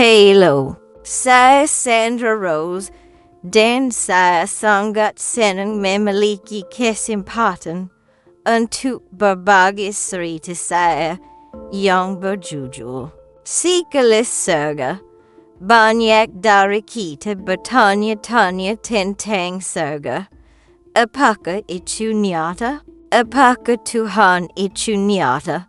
Halo. Saya Sandra Rose. Dan saya sangat senang memiliki kesempatan untuk berbagi cerita saya yang berjudul Setelah Surga. Banyak dari kita bertanya-tanya tentang surga. Apakah itu nyata? Apakah Tuhan itu nyata?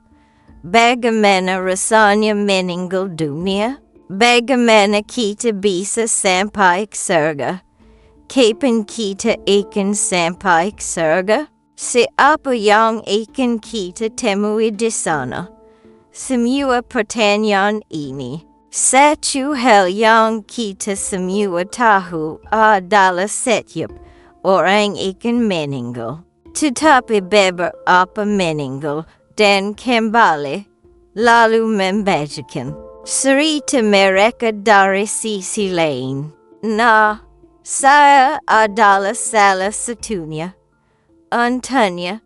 Bagaimana rasanya meninggal dunia? Bagaimana kita bisa sampai ke surga? Kapan kita akan sampai ke surga? Siapa yang akan kita temui di sana? Semua pertanyaan ini, satu hal yang kita semua tahu adalah setiap orang akan meninggal. Tetapi beberapa meninggal dan kembali, lalu membacakan cerita mereka dari sisi lain. Nah, saya adalah salah satunya. Untungnya,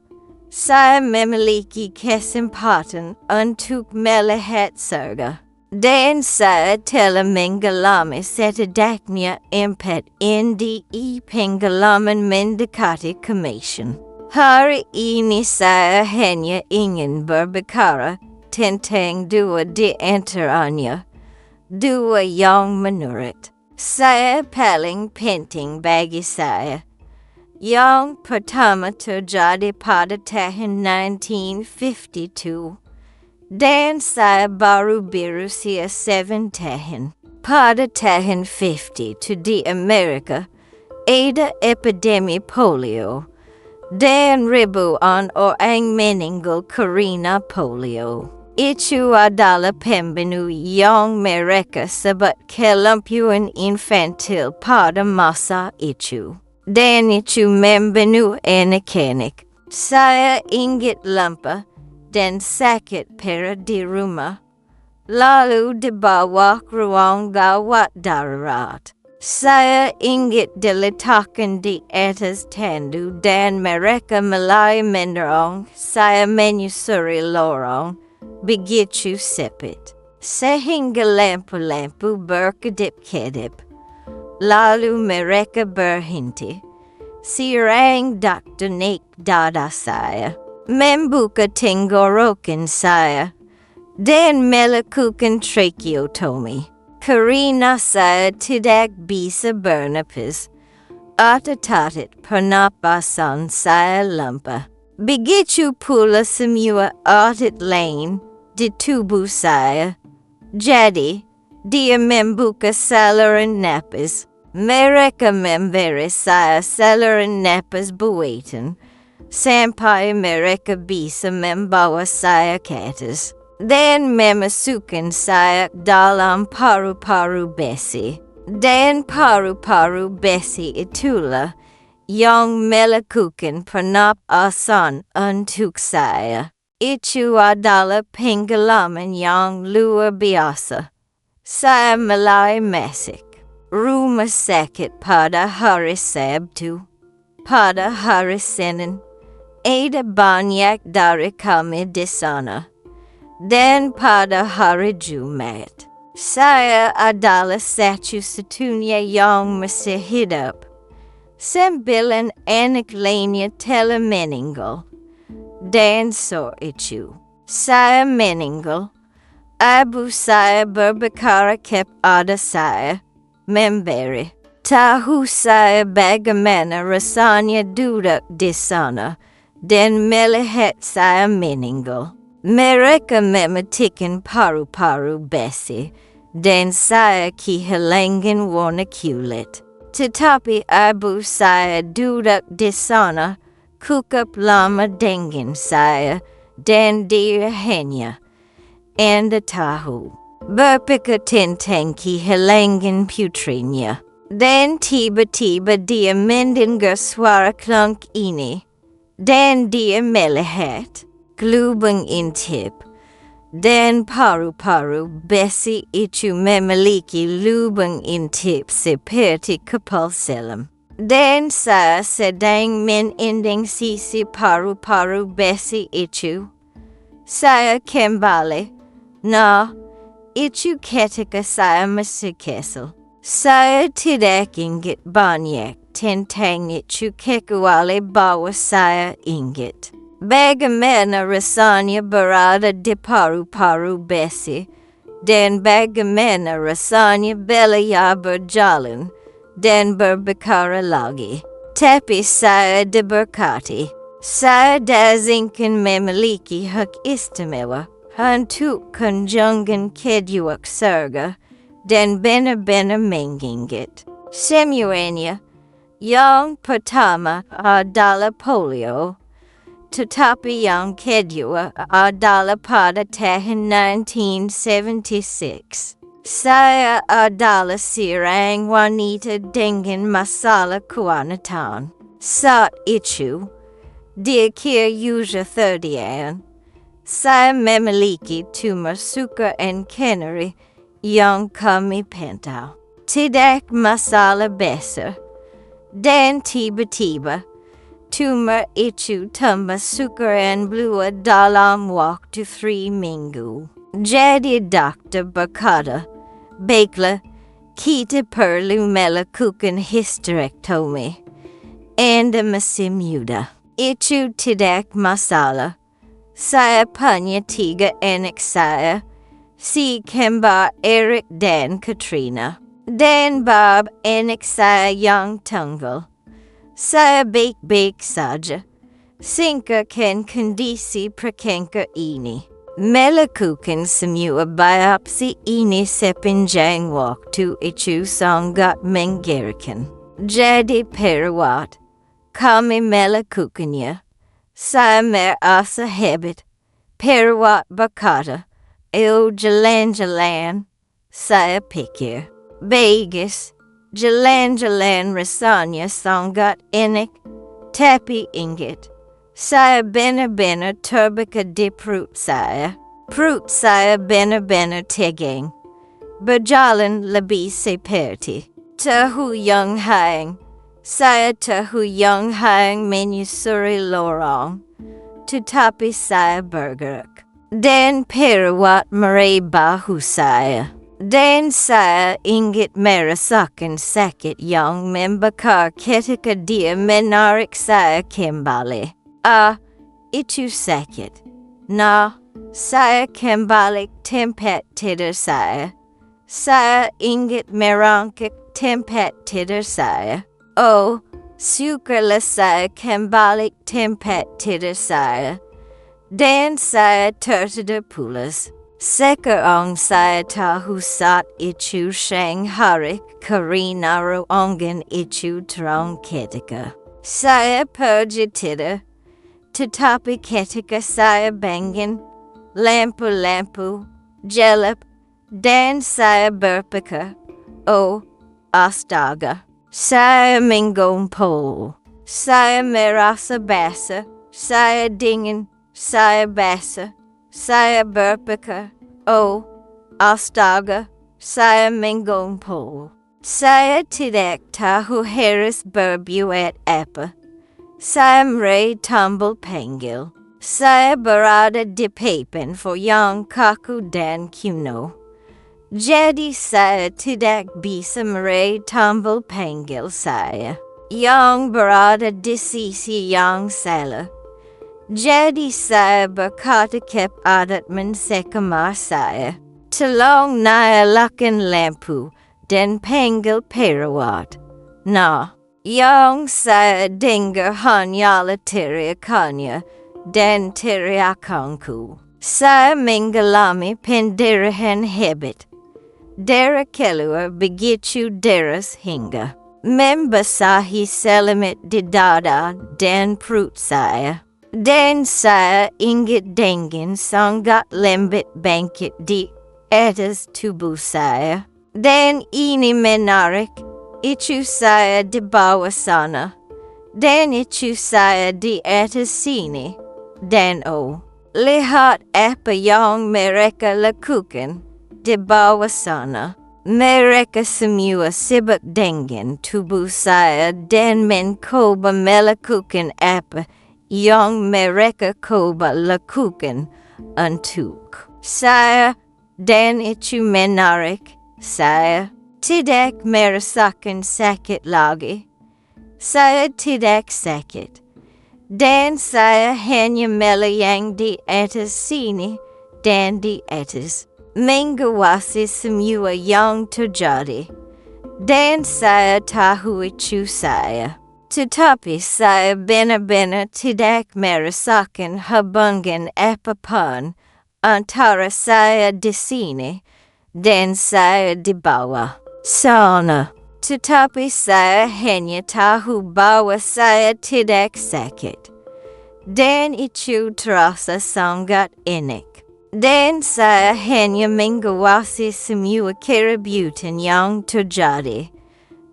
saya memiliki kesempatan untuk melihat surga. Dan saya telah mengalami setidaknya 4 NDE pengalaman mendekati kematian. Hari ini saya hanya ingin berbicara tentang 2 di antaranya, 2 yang menurut saya paling penting bagi saya. Yang pertama terjadi pada tahun 1952. Dan saya baru berusia 7 tahun. Pada tahun 52 di Amerika, ada epidemi polio. Dan ribuan orang meninggal karena polio. Itu adalah pembunuh yang mereka sebut kelumpuan infantil pada masa itu. Dan itu membunuh anak-anak. Saya ingat lupa dan sakit parah di rumah, lalu dibawa ke ruang gawat darurat. Saya ingat diletakkan di atas tandu dan mereka mulai mendorong saya menyusuri lorong begitu sempit, sehingga lampu-lampu berkedip-kedip. Lalu mereka berhenti. Seorang dokter naik dada saya, membuka tenggorokan saya, dan melakukan tracheotomy. Karena saya tidak bisa bernapas, otot pernapasan saya lemah. Begitu pula semua otot lain di tubuh saya. Jadi, dia membuka saluran napas. Mereka memberi saya saluran napas buatan, sampai mereka bisa membawa saya ke atas. Dan memasukkan saya dalam paru-paru besi. Dan paru-paru besi itulah yang melakukan pernapasan untuk saya. Itu adalah pengalaman yang luar biasa. Saya mulai masuk rumah sakit pada hari Sabtu. Pada hari Senin, ada banyak dari kami di sana. Dan pada hari Jumat, saya adalah satu-satunya yang masih hidup. 9 anak lainnya telah meninggal. Dan sore itu, saya meninggal. Ibu saya berbicara kepada saya, memberi tahu saya bagaimana rasanya duduk di sana dan melihat saya meninggal. Mereka mematikan paru-paru besi dan saya kehilangan warna kulit. Tetapi ibu saya duduk di sana cukup lama dengan saya dan dia hanya Anda tahu berpikir tentang kehilangan putrinya. Dan tiba-tiba dia mendengar suara klunk ini dan dia melihat gelubang intip, dan paru-paru besi itu memiliki lubang intip seperti kapal selam. Dan saya sedang meninding sisi paru-paru besi itu. Saya kembali. Nah, Ichu ketika saya masikesel. Saya tidak ingat banyak tentang ichu kecuali bahwa saya ingat bagaimana rasanya berada di paru-paru besi dan bagaimana rasanya beliau berjalan dan berbicara lagi. Tapi saya diberkati. Saya diizinkan memiliki hak istimewa untuk kunjungan kedua surga dan benar-benar mengingat. Semuanya, yang pertama adalah polio, tetapi yang kedua adalah pada tahun 1976. Saya adalah seorang wanita dengan masalah kewanitaan. Saat itu, di akhir usia 30-an, saya memiliki tumor suka dan kaneri yang kami pantau. Tidak masalah besar. Dan tiba-tiba, tumor itu tambah sukar dan keluar dalam waktu 3 minggu. Jadi dokter berkata, baiklah, kita perlu melakukan hysterektomi. Anda masih muda. Itu tidak masalah. Saya punya 3 anak saya, si kembar Eric dan Katrina. Dan Bob anak saya yang tunggal. Saya baik-baik saja. Singkirkan kondisi perkenker ini. Melakukan semua biopsi ini sepanjang waktu itu sangat mengerikan. Jadi perawat, kami melakukannya. Saya merasa hebat. Perawat berkata, ayo jalan-jalan. Saya pikir, bagus, jalan-jalan rasanya sangat enak. Tapi ingat, saya benar-benar terbuka di perut saya. Perut saya benar-benar tegang. Berjalan lebih seperti tahu yang hangat. Saya tahu yang hangat menyusuri lorong. Tetapi saya bergerak. Dan perawat meraih bahu saya. Dan saya ingat merasakan sakit yang membakar ketika dia menarik saya kembali. Itu sakit. Nah, saya kembali tempat tidur saya. Saya ingat merangkak tempat tidur saya. Oh, syukurlah saya kembali tempat tidur saya. Dan saya tertidur pulas. Sekarang saya tahu saat itu sang hari karena ruangan itu terang ketika saya pergi tidur. Tetapi ketika saya bangun, lampu-lampu gelap dan saya berpikir, oh, astaga, saya menggumpal. Saya merasa basah, saya dingin, saya basah. Saya berpikir, oh, astaga, saya menggumpal. Saya tidak tahu harus berbuat apa. Saya meraih tombol panggil. Saya berada di papan for yang kaku dan kuno. Jadi saya tidak bisa meraih tombol panggil saya, yang berada di sisi yang salah. Jadi saya berkata kepada sekamar saya, tolong nyalakan lampu dan panggil perawat. Nah, yang saya dengar hanyalah teriakannya dan teriakanku. Saya mengalami pendarahan hebat. Darah keluar begitu deras hingga membasahi selamat di dada dan perut saya. Dan saya ingat dengan sangat lembut bangkit di atas tubuh saya. Dan ini menarik. Itu saya di bawah sana. Dan itu saya di atas sini. Dan oh, lihat apa yang mereka lakukan di bawah sana. Mereka semua sibuk dengan tubuh saya dan mencoba melakukan apa yang mereka coba lakukan untuk saya. Dan ichu menarik, saya tidak merasakan sakit lagi. Saya tidak sakit. Dan saya hanya melihat di atas sini dan di atas, mengawasi semua yang terjadi. Dan saya tahu itu saya. Tetapi saya benar-benar tidak merasakan hubungan apapun antara saya di sini dan saya di bawah sana. Tetapi saya hanya tahu bahwa saya tidak sakit. Dan itu terasa sangat enak. Dan saya hanya mengawasi semua kerebutan yang terjadi.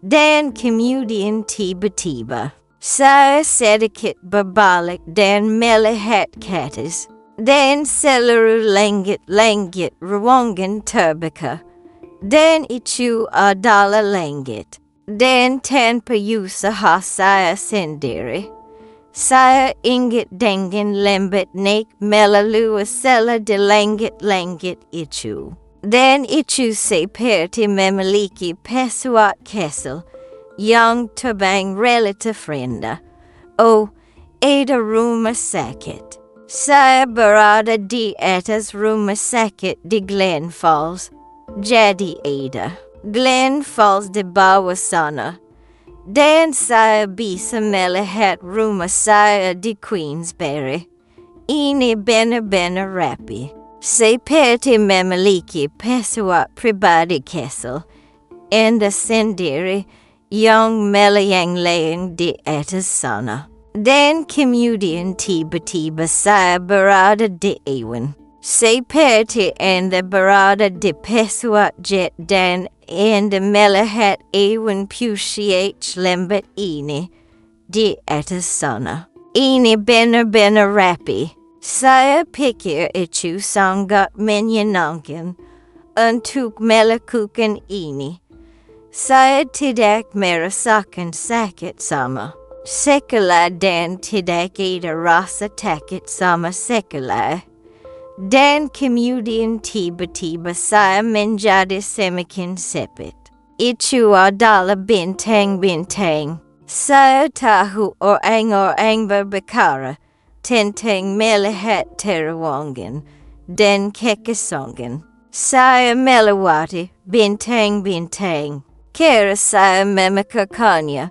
Dan kemudian tiba-tiba, saya sedikit berbalik dan melihat ke atas. Dan seluruh langit ruangan terbuka. Dan itu adalah langit. Dan tanpa usaha saya sendiri, saya ingat dengan lambat naik melalui celah di langit-langit itu. Dan itu seperti memiliki pesawat kecil yang terbang relatif rendah. Oh, ada rumah sakit. Saya berada di atas rumah sakit di Glen Falls. Jadi ada Glen Falls di bawah sana. Dan saya bisa melihat rumah saya di Queensbury. Ini benar-benar rapi. Seperti memiliki pesawat pribadi kecil. Anda sendiri yang melayang-layang di atas sana. Dan kemudian tiba-tiba saya berada di awan. Seperti Anda berada di pesawat jet dan Anda melihat awan putih lambat ini di atas sana. Ini benar-benar rapi. Saya pikir itu sangat menyenangkan untuk melakukan ini. Saya tidak merasakan sakit sama sekali dan tidak ada rasa takut sama sekali. Dan kemudian tiba-tiba saya menjadi semakin sempit. Itu adalah bintang-bintang. Saya tahu orang-orang berbicara tentang melihat terowongan dan kekosongan. Saya melewati bintang-bintang. Kira saya memikirkannya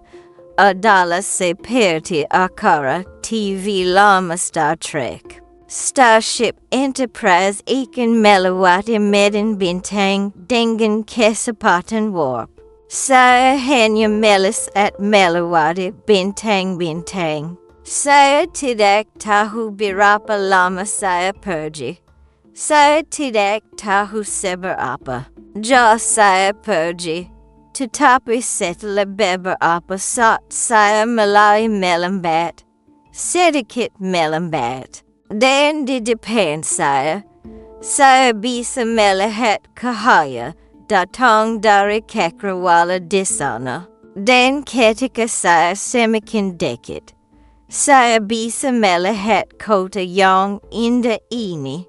adalah seperti acara TV lama Star Trek. Starship Enterprise akan melewati medan bintang dengan kecepatan warp. Saya hanya melihat melewati bintang-bintang. Saya tidak tahu berapa lama saya pergi. Saya tidak tahu seberapa jauh saya pergi. Tetapi setelah beberapa saat saya mulai melambat. Sedikit melambat. Dan di depan saya bisa melihat cahaya datang dari cakrawala di sana. Dan ketika saya semakin dekat, saya bisa melihat kota yang indah ini.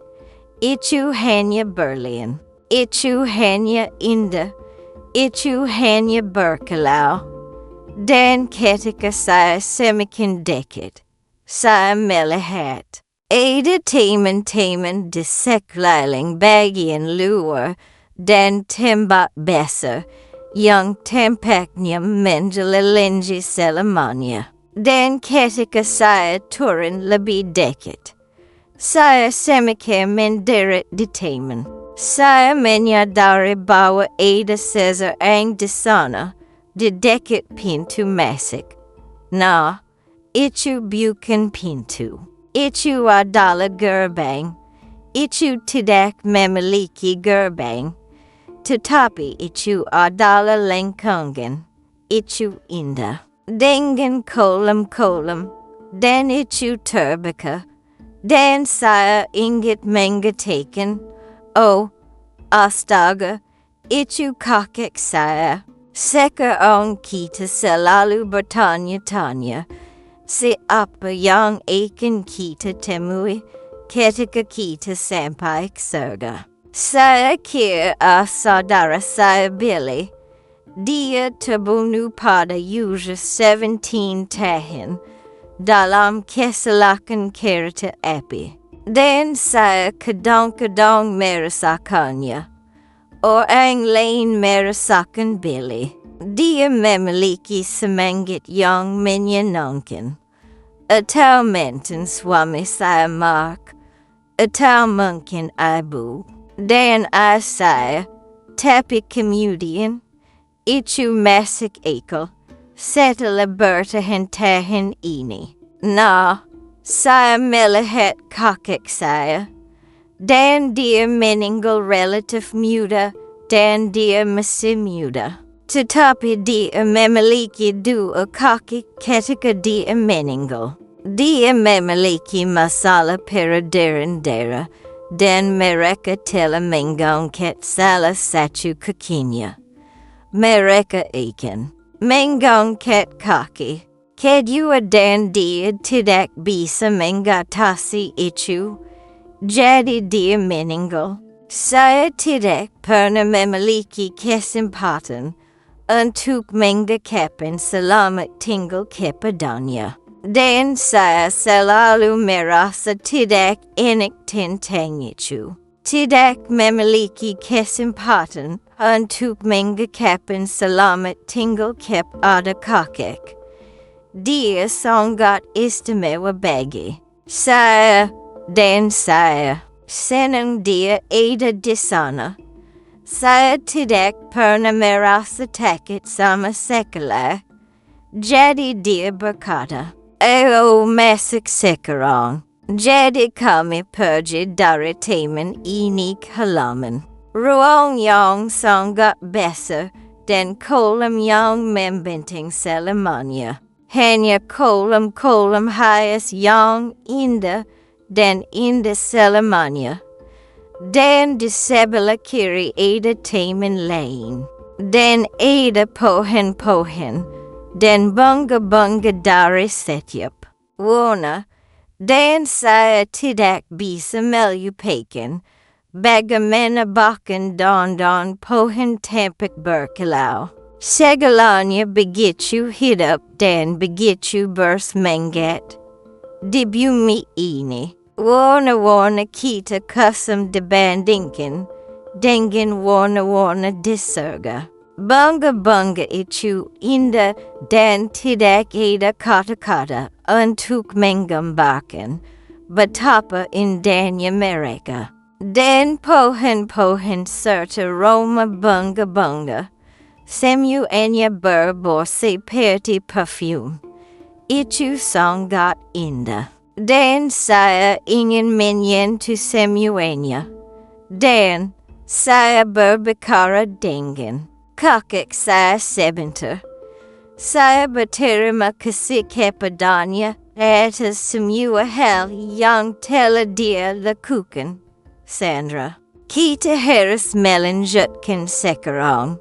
Itu hanya Berlin. Itu hanya indah. Itu hanya berkilau. Dan ketika saya semakin dekat, saya melihat ada teman-teman di sekeliling bagian luar dan tembak besar yang tampaknya menjelajahi selamanya. Dan ketika saya turun lebih dekat, saya semakin menderit di teman. Saya menyadari bahwa ada seseorang di sana di dekat pintu masuk. Nah, itu bukan pintu. Itu adalah gerbang. Itu tidak memiliki gerbang. Tetapi itu adalah lengkungan. Itu indah. Dengan kolam-kolam. Dan itu terbuka. Dan saya ingat mengatakan, oh, astaga, itu kakek saya. Sekarang kita selalu bertanya-tanya. Siapa yang akan kita temui ketika kita sampai ke surga? Saya kira saudara saya Billy. Dia terbunuh pada usia 17 tahun dalam kecelakaan kereta api. Dan saya kadang-kadang merasakannya. Orang lain merasakan Billy. Dia memiliki semangat yang menyenangkan. Atau mantan suami saya Mark. Atau mungkin ibu. Dan saya. Tapi kemudian, itu masuk akal. Setelah bertahun-tahun ini. Nah, saya melihat kakek saya. Dan dia meninggal relatif muda. Dan dia masih muda. Tetapi dia memiliki dua kaki ketika dia meninggal. Dia memiliki masalah peredaran darah. Dan mereka telah mengangkat salah satu kakinya. Mereka akan mengangkat kaki kedua dan dia tidak bisa mengatasi itu. Jadi dia meninggal. Saya tidak pernah memiliki kesempatan untuk mengungkapkan selamat tinggal kepadanya. Dan saya selalu merasa tidak enak tentang itu. Tidak memiliki kesempatan untuk mengungkapkan selamat tinggal kepada kakek. Dia sangat istimewa bagi saya dan saya. Senang dia ada di sana. Saya tidak pernah merasa takut sama sekali. Jadi dia berkata, masuk sekarang. Jadi kami pergi dari taman ini ke halaman. Ruang yang sangat besar dan kolam yang membentang selamanya. Hanya kolam-kolam hias yang indah dan indah selamanya. Dan di sebelah kiri ada taman lain. Dan ada pohon-pohon. Dan bunga-bunga dari setiap warna. Dan saya tidak bisa melupakan bagaimana bahkan daun-daun pohon tampak berkilau. Segalanya begitu hidup dan begitu bersemangat. Di bumi ini, warna-warna kita kusam dibandingkan dengan warna-warna di surga. Bunga-bunga itu indah dan tidak ada kata-kata untuk menggambarkan betapa indahnya mereka. Dan pohon-pohon serta aroma bunga-bunga semuanya berbau seperti parfum. Itu sangat indah. Dan saya ingin menyentuh semuanya. Dan saya berbicara dengan kakek saya sebentar. Saya berterima kasih kepadanya atas semua hal yang telah dia lakukan. Sandra, kita harus melanjutkan sekarang.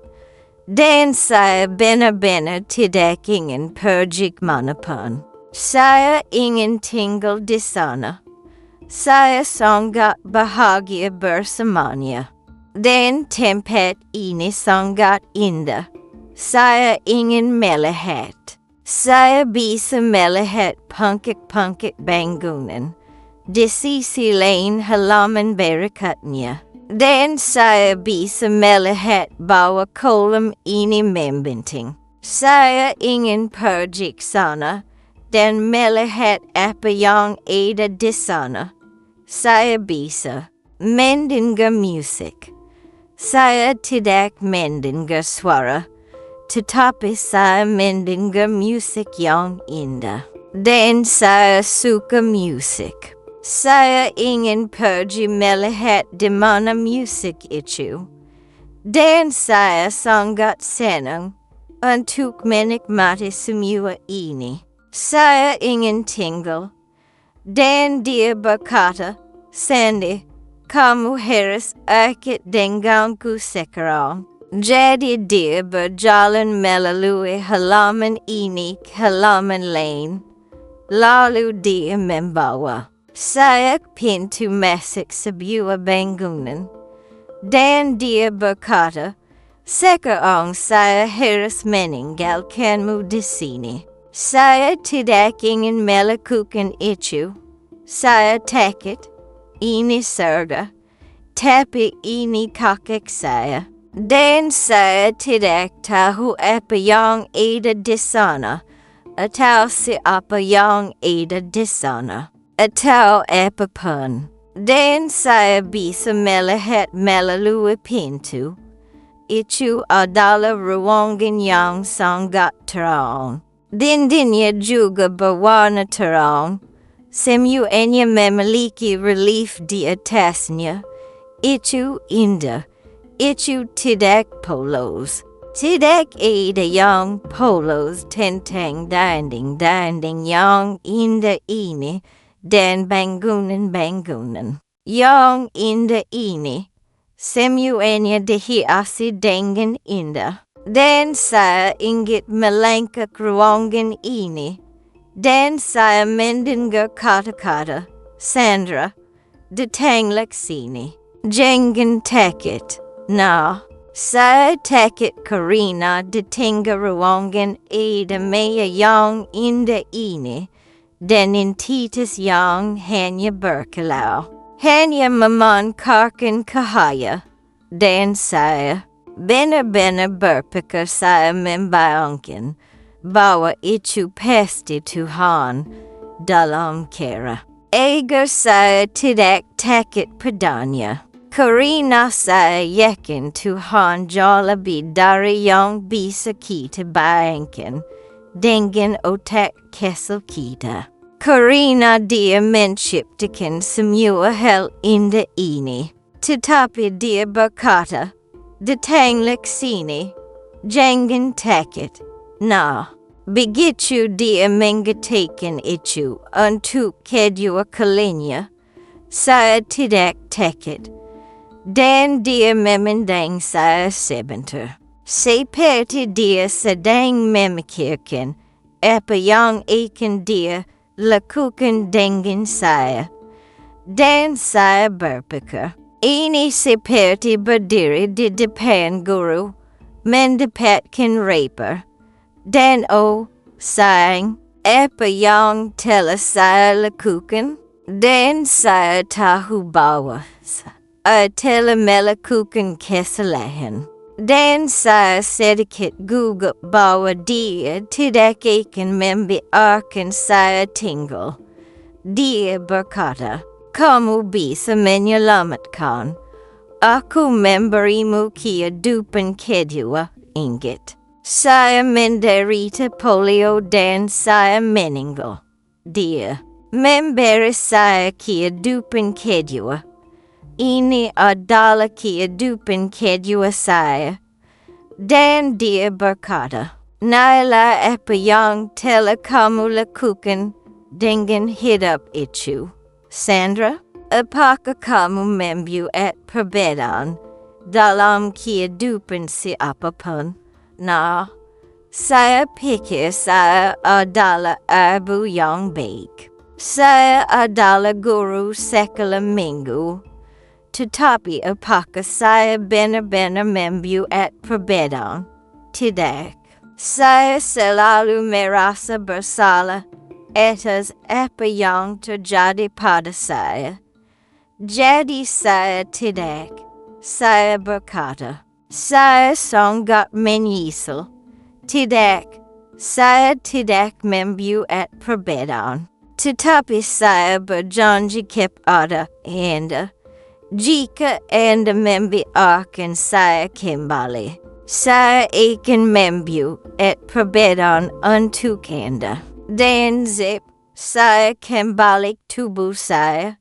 Dan saya benar-benar tidak ingin pergi kemanapun. Saya ingin tinggal di sana. Saya sangat bahagia bersamanya. Dan tempat ini sangat indah. Saya ingin melihat. Saya bisa melihat pangkit-pangkit bangunan. Di sisi lain halaman berikutnya. Dan saya bisa melihat bahwa kolam ini membentang. Saya ingin pergi ke sana dan melihat apa yang ada di sana. Saya bisa mendengar musik. Saya tidak mendengar suara, tetapi saya mendengar musik yang indah. Dan saya suka musik. Saya ingin pergi melihat di mana musik itu. Dan saya sangat senang untuk menikmati semua ini. Saya ingin tinggal. Dan dia berkata, Sandy, kamu harus ikut denganku sekarang. Jadi dia berjalan melalui halaman ini ke halaman lain. Lalu dia membawa saya ke pintu masuk sebuah bangunan. Dan dia berkata, sekarang saya harus meninggalkanmu di sini. Saya tidak ingin melakukan itu. Saya takut. Ini surga. Tapi ini kakak saya. Dan saya tidak tahu apa yang ada di sana. Atau siapa yang ada di sana. Atau apapun. Dan saya bisa melihat melalui pintu. Itu adalah ruangan yang sangat terang. Dindingnya juga berwarna terang. Semuanya memiliki relief di atasnya. Itu indah. Itu tidak polos. Tidak ada yang polos tentang dinding-dinding yang indah ini dan bangunan-bangunan yang indah ini. Semuanya dihiasi dengan indah. Dan saya ingin melangkah ruangan ini. Dan saya mendengar kata-kata, Sandra, datanglah sini. Jangan takut. Nah, saya takut karena di tengah ruangan ada maya yang indah ini. Dan entitas yang hanya berkilau. Hanya memancarkan cahaya. Dan saya benar-benar berpikir saya membayangkan bahwa itu pasti Tuhan dalam kira. Agar saya tidak takut padanya. Karena saya yakin Tuhan jauh lebih dari yang bisa kita bayangkan dengan otak kesal kita. Karena dia menciptakan semua hal indah ini. Tetapi dia berkata, datanglah sini, jangan takut. Nah, begitu dia mengatakan itu untuk kedua kalinya, saya tidak takut. Dan dia memandang saya sebentar. Seperti dia sedang memikirkan apa yang akan dia lakukan dengan saya. Dan saya berpikir, ini seperti berdiri di depan guru, mendapatkan rapor. Dan sayang, apa yang telah saya lakukan? Dan saya tahu bahwa saya telah melakukan kesalahan. Dan saya sedikit gugup bahwa dia tidak akan membiarkan saya tinggal. Dia berkata, kamu bisa menyelamatkan. Aku memberimu kehidupan kedua, ingat. Saya menderita polio dan saya meninggal. Dia memberi saya kehidupan kedua. Ini adalah kehidupan kedua saya. Dan dia berkata, naila apa yang telah kamu lakukan dengan hidup itu. Sandra, apakah kamu membuat perbedaan dalam kehidupan siapapun? Nah, saya pikir saya adalah ibu yang baik. Saya adalah guru sekolah minggu. Tetapi apakah saya benar-benar membuat perbedaan? Tidak. Saya selalu merasa bersalah atas apa yang terjadi pada saya. Jadi saya tidak. Saya berkata, saya sangat menyesal. Tidak. Saya tidak membuat perbedaan. Tetapi saya berjanji kepada Anda. Jika Anda membiarkan saya kembali, saya akan membuat perbedaan untuk Anda. Dan saya kembali tubuh saya.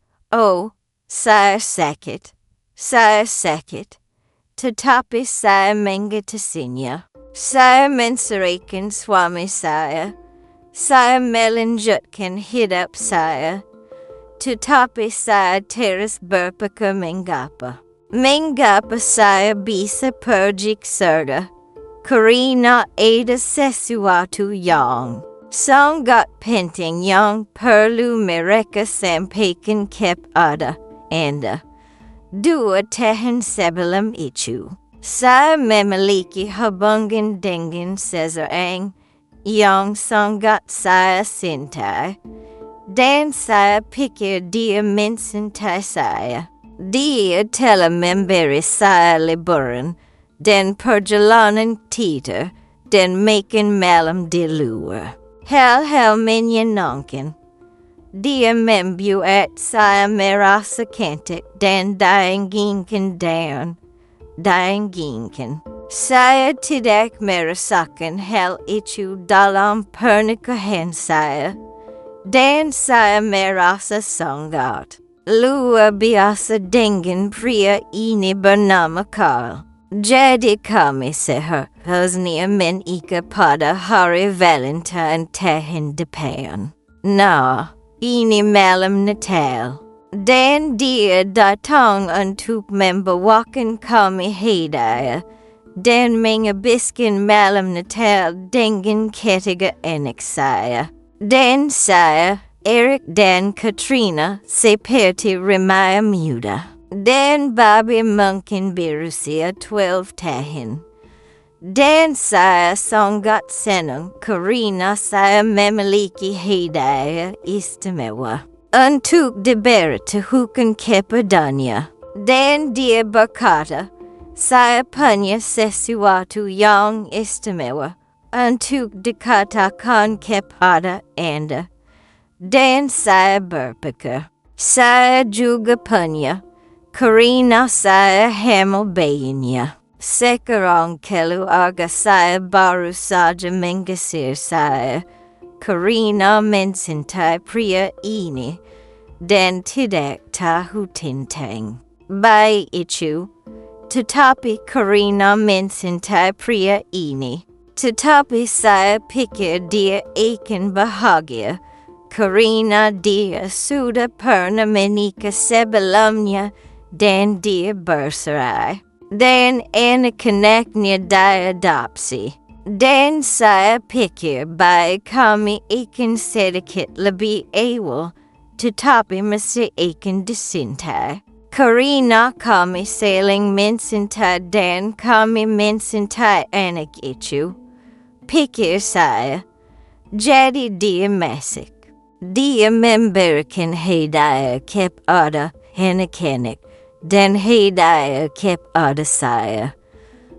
Saya sakit. Saya sakit. Tetapi saya mengatasinya. Saya menceraikan suami saya. Saya melanjutkan hidup saya. Tetapi saya terus berpikir mengapa. Mengapa saya bisa pergi ke surga? Karena ada sesuatu yang sangat penting yang perlu mereka sampaikan kepada Anda. Dua tehen sebelam ichu. Saya memiliki hubungan dengan seseorang yang sangat saya cintai, dan saya pikir dia mencintai saya. Dia telah memberi saya liburan dan perjalanan tidur dan makan malam di luar. Hal-hal menyenangkan. Dia membuat saya merasa cantik dan diinginkan. Saya tidak merasakan hal itu dalam pernikahan saya, dan saya merasa sangat luar biasa dengan pria ini bernama Carl. Jadi kami seharusnya menikah pada hari Valentine tahun depan. Nah, ini malam Natal. Dan dia datang untuk membawakan kami hadiah dan menghabiskan malam Natal dengan ketiga anak saya. Dan saya, Eric dan Katrina seperti remaja muda. Dan Bobby mungkin berusia 12 tahun. Dan saya sangat senang karena saya memiliki hadiah istimewa untuk diberitahukan kepadanya. Dan dia berkata, saya punya sesuatu yang istimewa untuk dikatakan kepada Anda. Dan saya berpikir, saya juga punya, karena saya hamil bayinya. Sekarang keluarga saya baru saja mengusir saya karena mencintai pria ini dan tidak tahu tentang bayi itu, tetapi karena mencintai pria ini, tetapi saya pikir dia akan bahagia karena dia sudah pernah menikah sebelumnya dan dia bercerai, dan anak-anaknya diadopsi. Dan saya pikir baik kami akan sedikit lebih awal, tetapi masih akan dicintai. Karena kami saling mencintai dan kami mencintai anak itu, pikir saya. Jadi dia masuk. Dia memberikan hadiah kepada anak-anak dan hadiah kepada saya.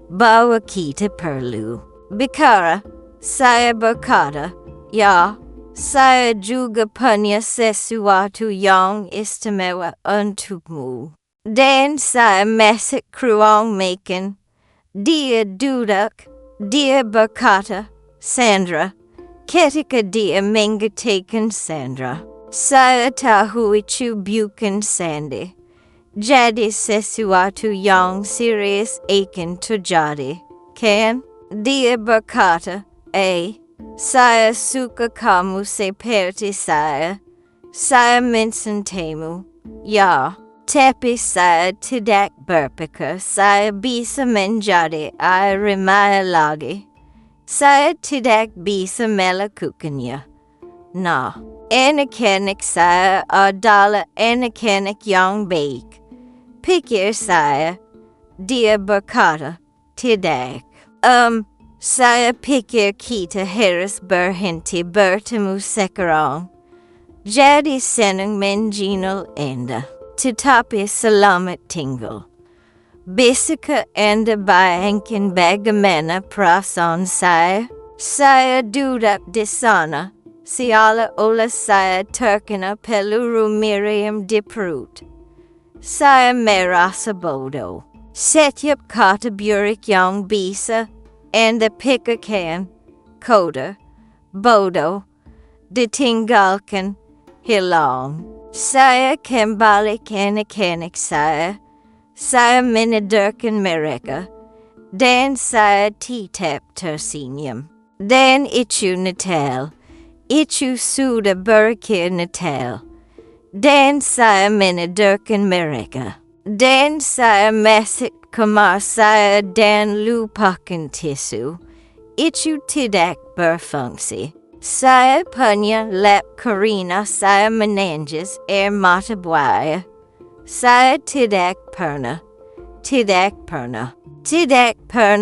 Bahwa kita perlu bicara. Saya berkata, ya, saya juga punya sesuatu yang istimewa untukmu. Dan saya masuk ruang makan. Dia duduk. Dia berkata, Sandra. Ketika dia mengatakan Sandra, saya tahu itu bukan Sandy. Jadi sesuatu yang serius akan terjadi, kan? Dia berkata, saya suka kamu seperti saya. Saya mencintaimu, ya. Tapi saya tidak berpikir saya bisa menjadi remaja lagi. Saya tidak bisa melakukannya. Nah, anak-anak saya adalah anak-anak yang baik. Pikir saya. Dia berkata, tidak. Saya pikir kita harus berhenti bertemu sekarang. Jadi senang mengenal Anda. Tetapi selamat tinggal. Bisakah Anda bayangkan bagaimana perasaan saya? Saya duduk di sana, seolah-olah saya terkena peluru meriam di perut. Saya merasa bodoh. Setiap kata buruk yang bisa Anda pikirkan, kotor, bodoh, ditinggalkan, hilang. Saya kembali ke anak-anak saya. Saya menidurkan mereka, dan saya tetap tersenyum. Dan itu Natal. Itu sudah berakhir Natal. Dan saya menidurkan mereka. Dan saya masuk kamar saya dan lupakan tisu. Itu tidak berfungsi. Saya punya lap karena saya menangis air mata buaya. Saya tidak pernah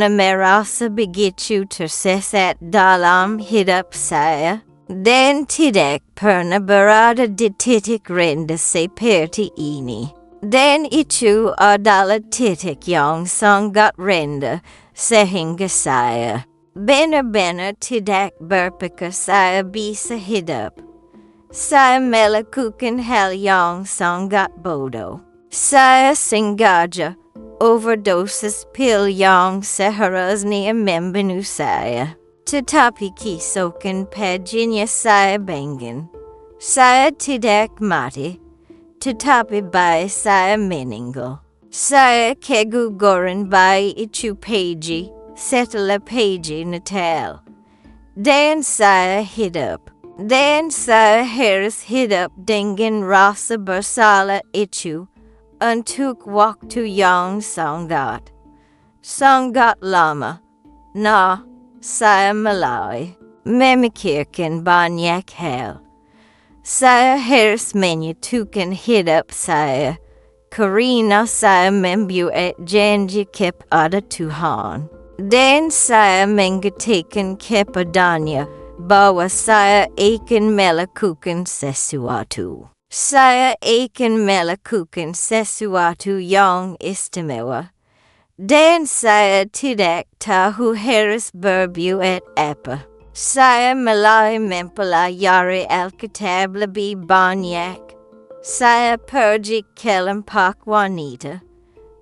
merasa begitu tersesat dalam hidup saya, dan tidak pernah berada di titik rendah seperti ini. Dan itu adalah titik yang sangat rendah sehingga saya benar-benar tidak berpikir saya bisa hidup. Saya melakukan hal yang sangat bodoh. Saya sengaja overdosis pil yang seharusnya membunuh saya. Tetapi keesokan paginya saya bangun. Saya tidak mati, tetapi bayi saya meninggal. Saya keguguran bayi itu pagi setelah pagi Natal. Dan saya hidup. Dan saya harus hidup dengan rasa bersalah itu untuk waktu yang sangat lama. Nah, saya mulai memikirkan banyak hal. Saya harus menyatukan hidup saya karena saya membuat janji kepada Tuhan. Dan saya mengatakan kepadanya bahwa saya akan melakukan sesuatu. Saya akan melakukan sesuatu yang istimewa. Dan saya tidak tahu harus berbuat apa. Saya mulai mempelajari Alkitab lebih banyak. Saya pergi kelompok wanita.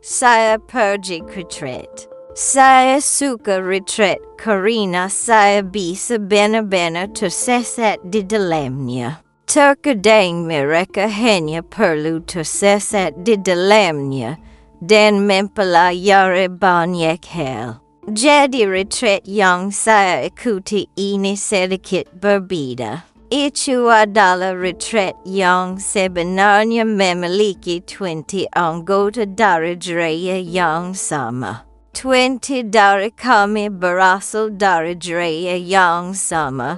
Saya pergi retreat. Saya suka retreat karena saya bisa benar-benar tersesat di dalamnya. Terkadang mereka hanya perlu tersesat di dalamnya dan mempelajari banyak hal. Jadi retreat yang saya ikuti ini sedikit berbeda. Itu adalah retreat yang sebenarnya memiliki 20 anggota dari gereja yang sama. 20 dari kami berasal dari gereja yang sama,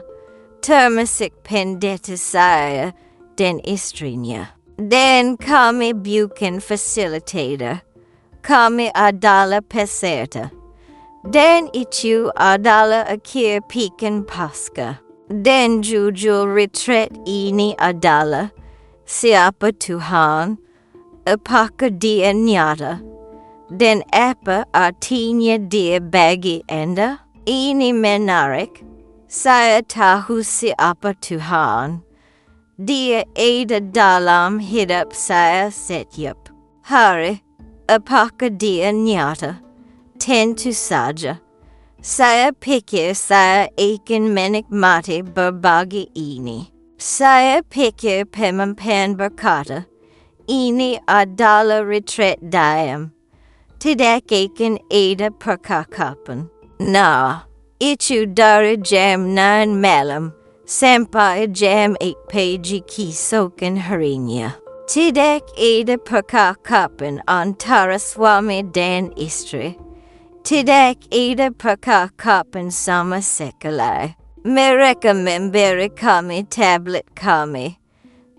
termasuk pendeta saya dan istrinya. Dan kami bukan facilitator. Kami adalah peserta. Dan itu adalah akhir pekan Paskah. Dan judul retreat ini adalah Siapa Tuhan? Apakah Dia nyata? Dan apa artinya Dia bagi Anda? Ini menarik. Saya tahu siapa Tuhan. Dia ada dalam hidup saya setiap hari. Apakah Dia nyata? Tentu saja. Saya pikir saya akan menikmati berbagi ini. Saya pikir pemimpin berkata, ini adalah retreat diam. Tidak akan ada percakapan. Nah, itu dari jam 9 malam sampai jam 8 pagi keesokan harinya. Tidak ada percakapan antara suami dan istri. Tidak ada percakapan sama sekali. Mereka memberi kami tablet kami,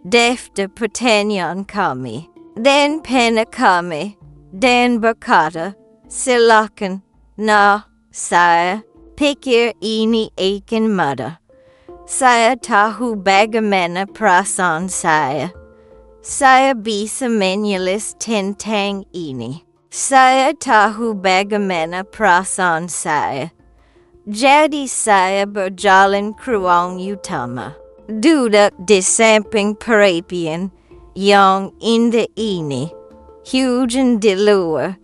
daftar pertanyaan kami, dan pena kami, dan berkata, silakan. Nah, saya pikir ini akan mudah. Saya tahu bagaimana perasaan saya. Saya bisa menulis tentang ini. Saya tahu bagaimana perasaan saya. Jadi saya berjalan ke ruang utama. Duduk di samping perapian yang indah ini. Hujan di luar,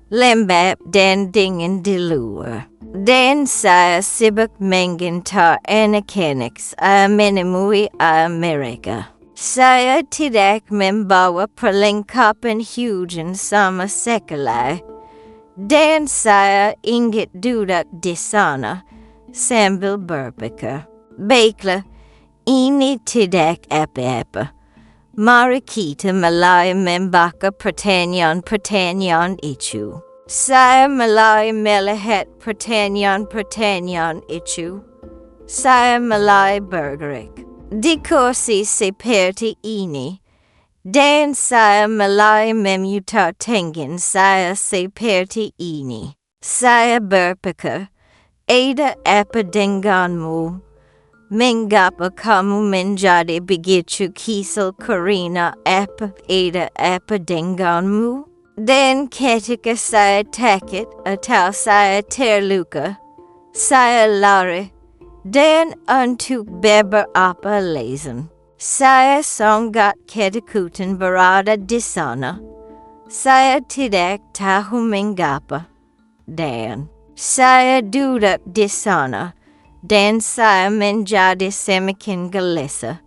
lembab dan dingin di luar. Dan saya sibuk mengantar anak-anak saya menemui mereka. Saya tidak membawa perlengkapan hujan sama sekali. Dan saya ingat duduk di sana sambil berpikir. Baiklah, ini tidak apa-apa. Mari kita mulai membaca pertanyaan-pertanyaan itu. Saya mulai melihat pertanyaan-pertanyaan itu. Saya mulai bergerak. Di kursi seperti ini, Dan saya melai memutar tengen saya seperti ini. Saya berpikir, ada apa denganmu? Mengapa kamu menjadi begitu kesal karena ada apa denganmu? Dan ketika saya takut atau saya terluka, saya lari. Dan untuk beberapa alasan, saya sangat ketakutan berada di sana. Saya tidak tahu mengapa. Dan saya duduk di sana. Dan saya menjadi semakin gelisah.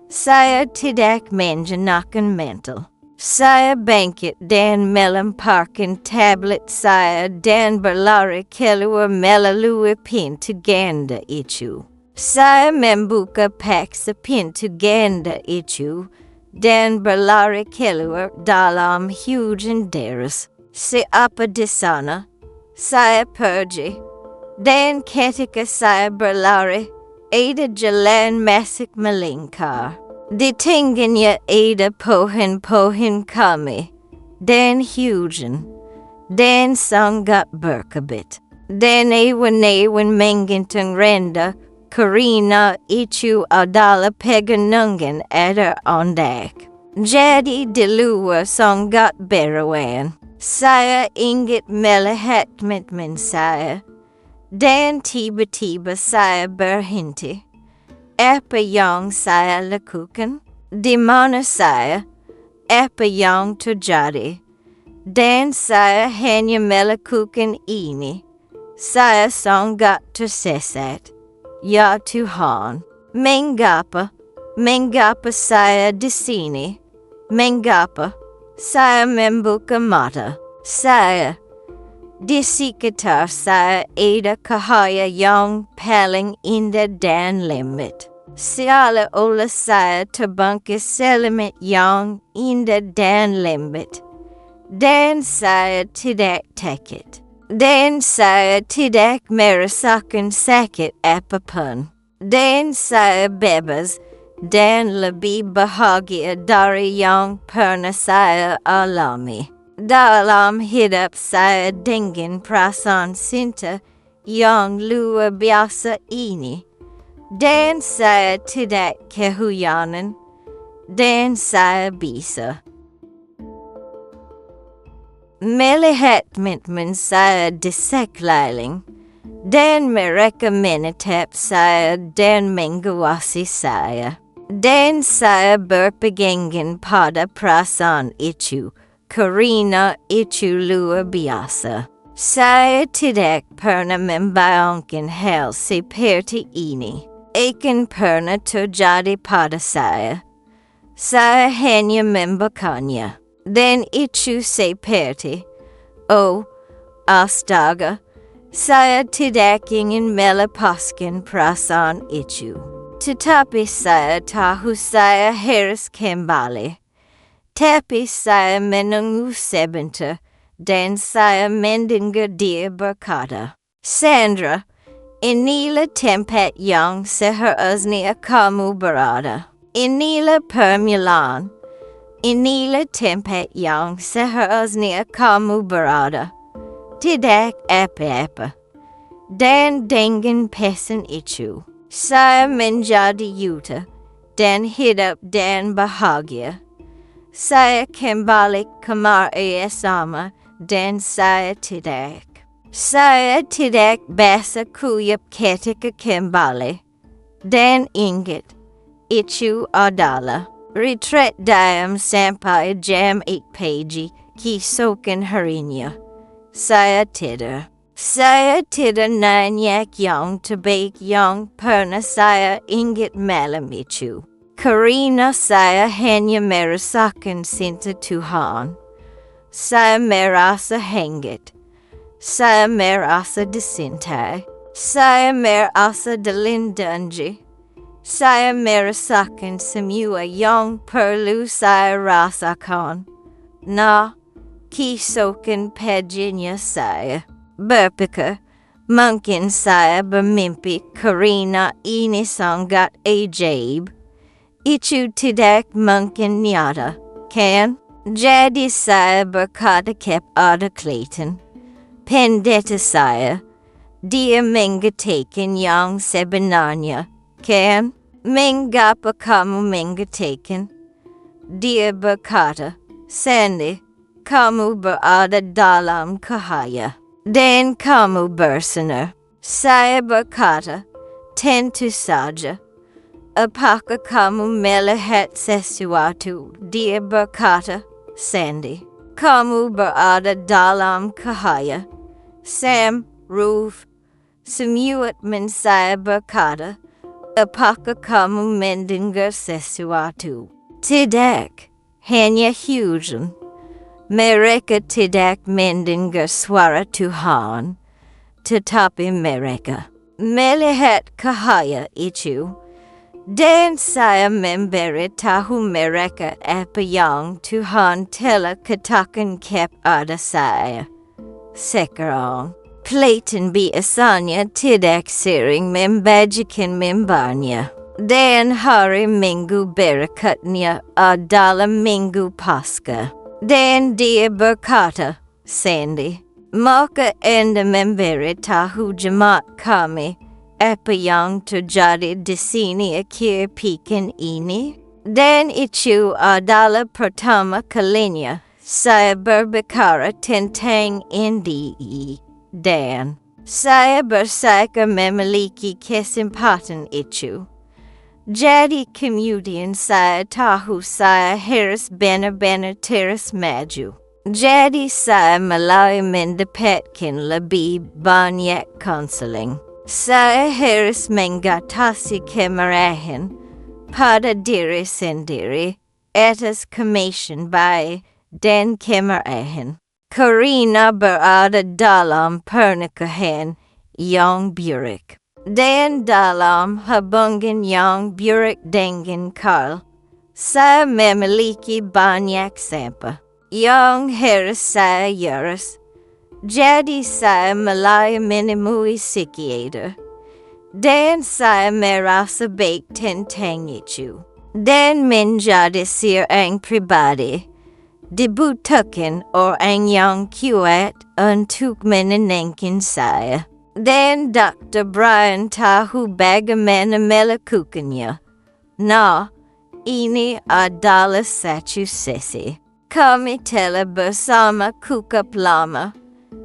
Saya tidak mengenakan mental. Saya bangkit dan melemparkan tablet saya dan berlari keluar melalui pintu ganda itu. Saya membuka paksa pintu ganda itu dan berlari keluar dalam hujan deras. Siapa di sana? Saya pergi. Dan ketika saya berlari, ada jalan masuk melingkar. Di tengahnya ada pohon-pohon kami, dan hujan, dan sangat berkabut. Dan awan-awan menggantung rendah, karena itu adalah pegunungan Adirondack. Jadi di luar sangat berawan. Saya ingat melihat teman saya. Dan tiba-tiba saya berhenti. Apa yang saya lakukan? Di mana saya? Apa yang terjadi? Dan saya hanya melakukan ini. Saya sangat tersesat. Ya Tuhan, mengapa? Mengapa saya di sini? Mengapa? Saya membuka mata. Saya di sekitar saya ada cahaya yang paling indah dan lembut. Seolah-olah saya terbangkit selamat yang indah dan lembut. Dan saya tidak takut. Dan saya tidak merasakan sakit apapun. Dan saya bebas dan lebih bahagia dari yang pernah saya alami. Dalam hidup saya dengan perasaan cinta yang luar biasa ini. Dan saya tidak kehujanan. Dan saya bisa melihat teman-teman saya di sekeliling. Dan mereka menatap saya dan mengawasi saya. Dan saya berpegangan pada perasaan itu. Karena itu luar biasa. Saya tidak pernah membayangkan hal seperti ini. Akan pernah terjadi pada saya. Saya hanya membacanya. Dan itu seperti, oh, astaga, saya tidak ingin melepaskan perasaan itu. Tetapi saya tahu saya harus kembali. Tapi saya menunggu sebentar dan saya mendengar dia berkata, Sandra, inilah tempat yang seharusnya kamu berada. Inilah permulaan. Inilah tempat yang seharusnya kamu berada. Tidak apa-apa. Dan dengan pesan itu, saya menjadi yuta dan hidup dan bahagia. Saya kembali kamar sama dan saya tidak basa kuyap ketika kembali. Dan ingat, itu adalah retreat dalam sampai jam 8 pagi keesokan harinya. Saya tidur. Saya tidak nanya yang terbaik yang pernah saya ingat malam itu. Karena saya hanya merasakan cinta Tuhan. Saya merasa hangat. Saya merasa dicintai. Saya merasa dilindungi. Saya merasakan semua yang perlu saya rasakan. Nah, keesokan paginya saya berpikir, mungkin saya bermimpi karena ini sangat ajaib. Itu tidak mungkin nyata. Kan? Jadi saya berkata kepada Clayton, pendeta saya, dia mengatakan yang sebenarnya, kan? Mengapa kamu mengatakan? Dia berkata, Sandy, kamu berada dalam cahaya, dan kamu bersinar. Saya berkata, tentu saja. Apakah kamu melihat sesuatu? Dia berkata, Sandy, kamu berada dalam cahaya. Sam, Ruth, semua teman saya berkata, apakah kamu mendengar sesuatu? Tidak, hanya hujan. Mereka tidak mendengar suara Tuhan, tetapi mereka melihat cahaya itu. Dan saya memberitahu mereka apa yang Tuhan telah katakan kepada saya. Sekarang, Clayton biasanya tidak sering membagikan mimbarnya. Dan hari Minggu berikutnya adalah Minggu Paskah. Dan dia berkata, Sandy, maka Anda memberitahu jemaat kami apa yang terjadi di sini akhir pekan ini? Dan itu adalah pertama kalinya saya berbicara tentang NDE. Dan saya bersabar memiliki kesempatan itu. Jadi kemudian saya tahu saya harus benar-benar terus maju. Jadi saya mulai mendapatkan lebih banyak konseling. Saya harus mengatasi kemarahan pada diri sendiri atas kemasan bayi dan kemarahan. Karena berada dalam pernikahan yang buruk. Dan dalam hubungan yang buruk dengan Carl, saya memiliki banyak sampah yang harus saya urus. Jadi saya mulai menemui psikiater. Dan saya merasa baik tentang itu. Dan menjadi seorang pribadi. Dibutuhkan orang yang kuat untuk menenangkan saya. Dan Dr. Brian tahu bagaimana melakukannya. Nah, ini adalah satu sesi. Kami telah bersama cukup lama.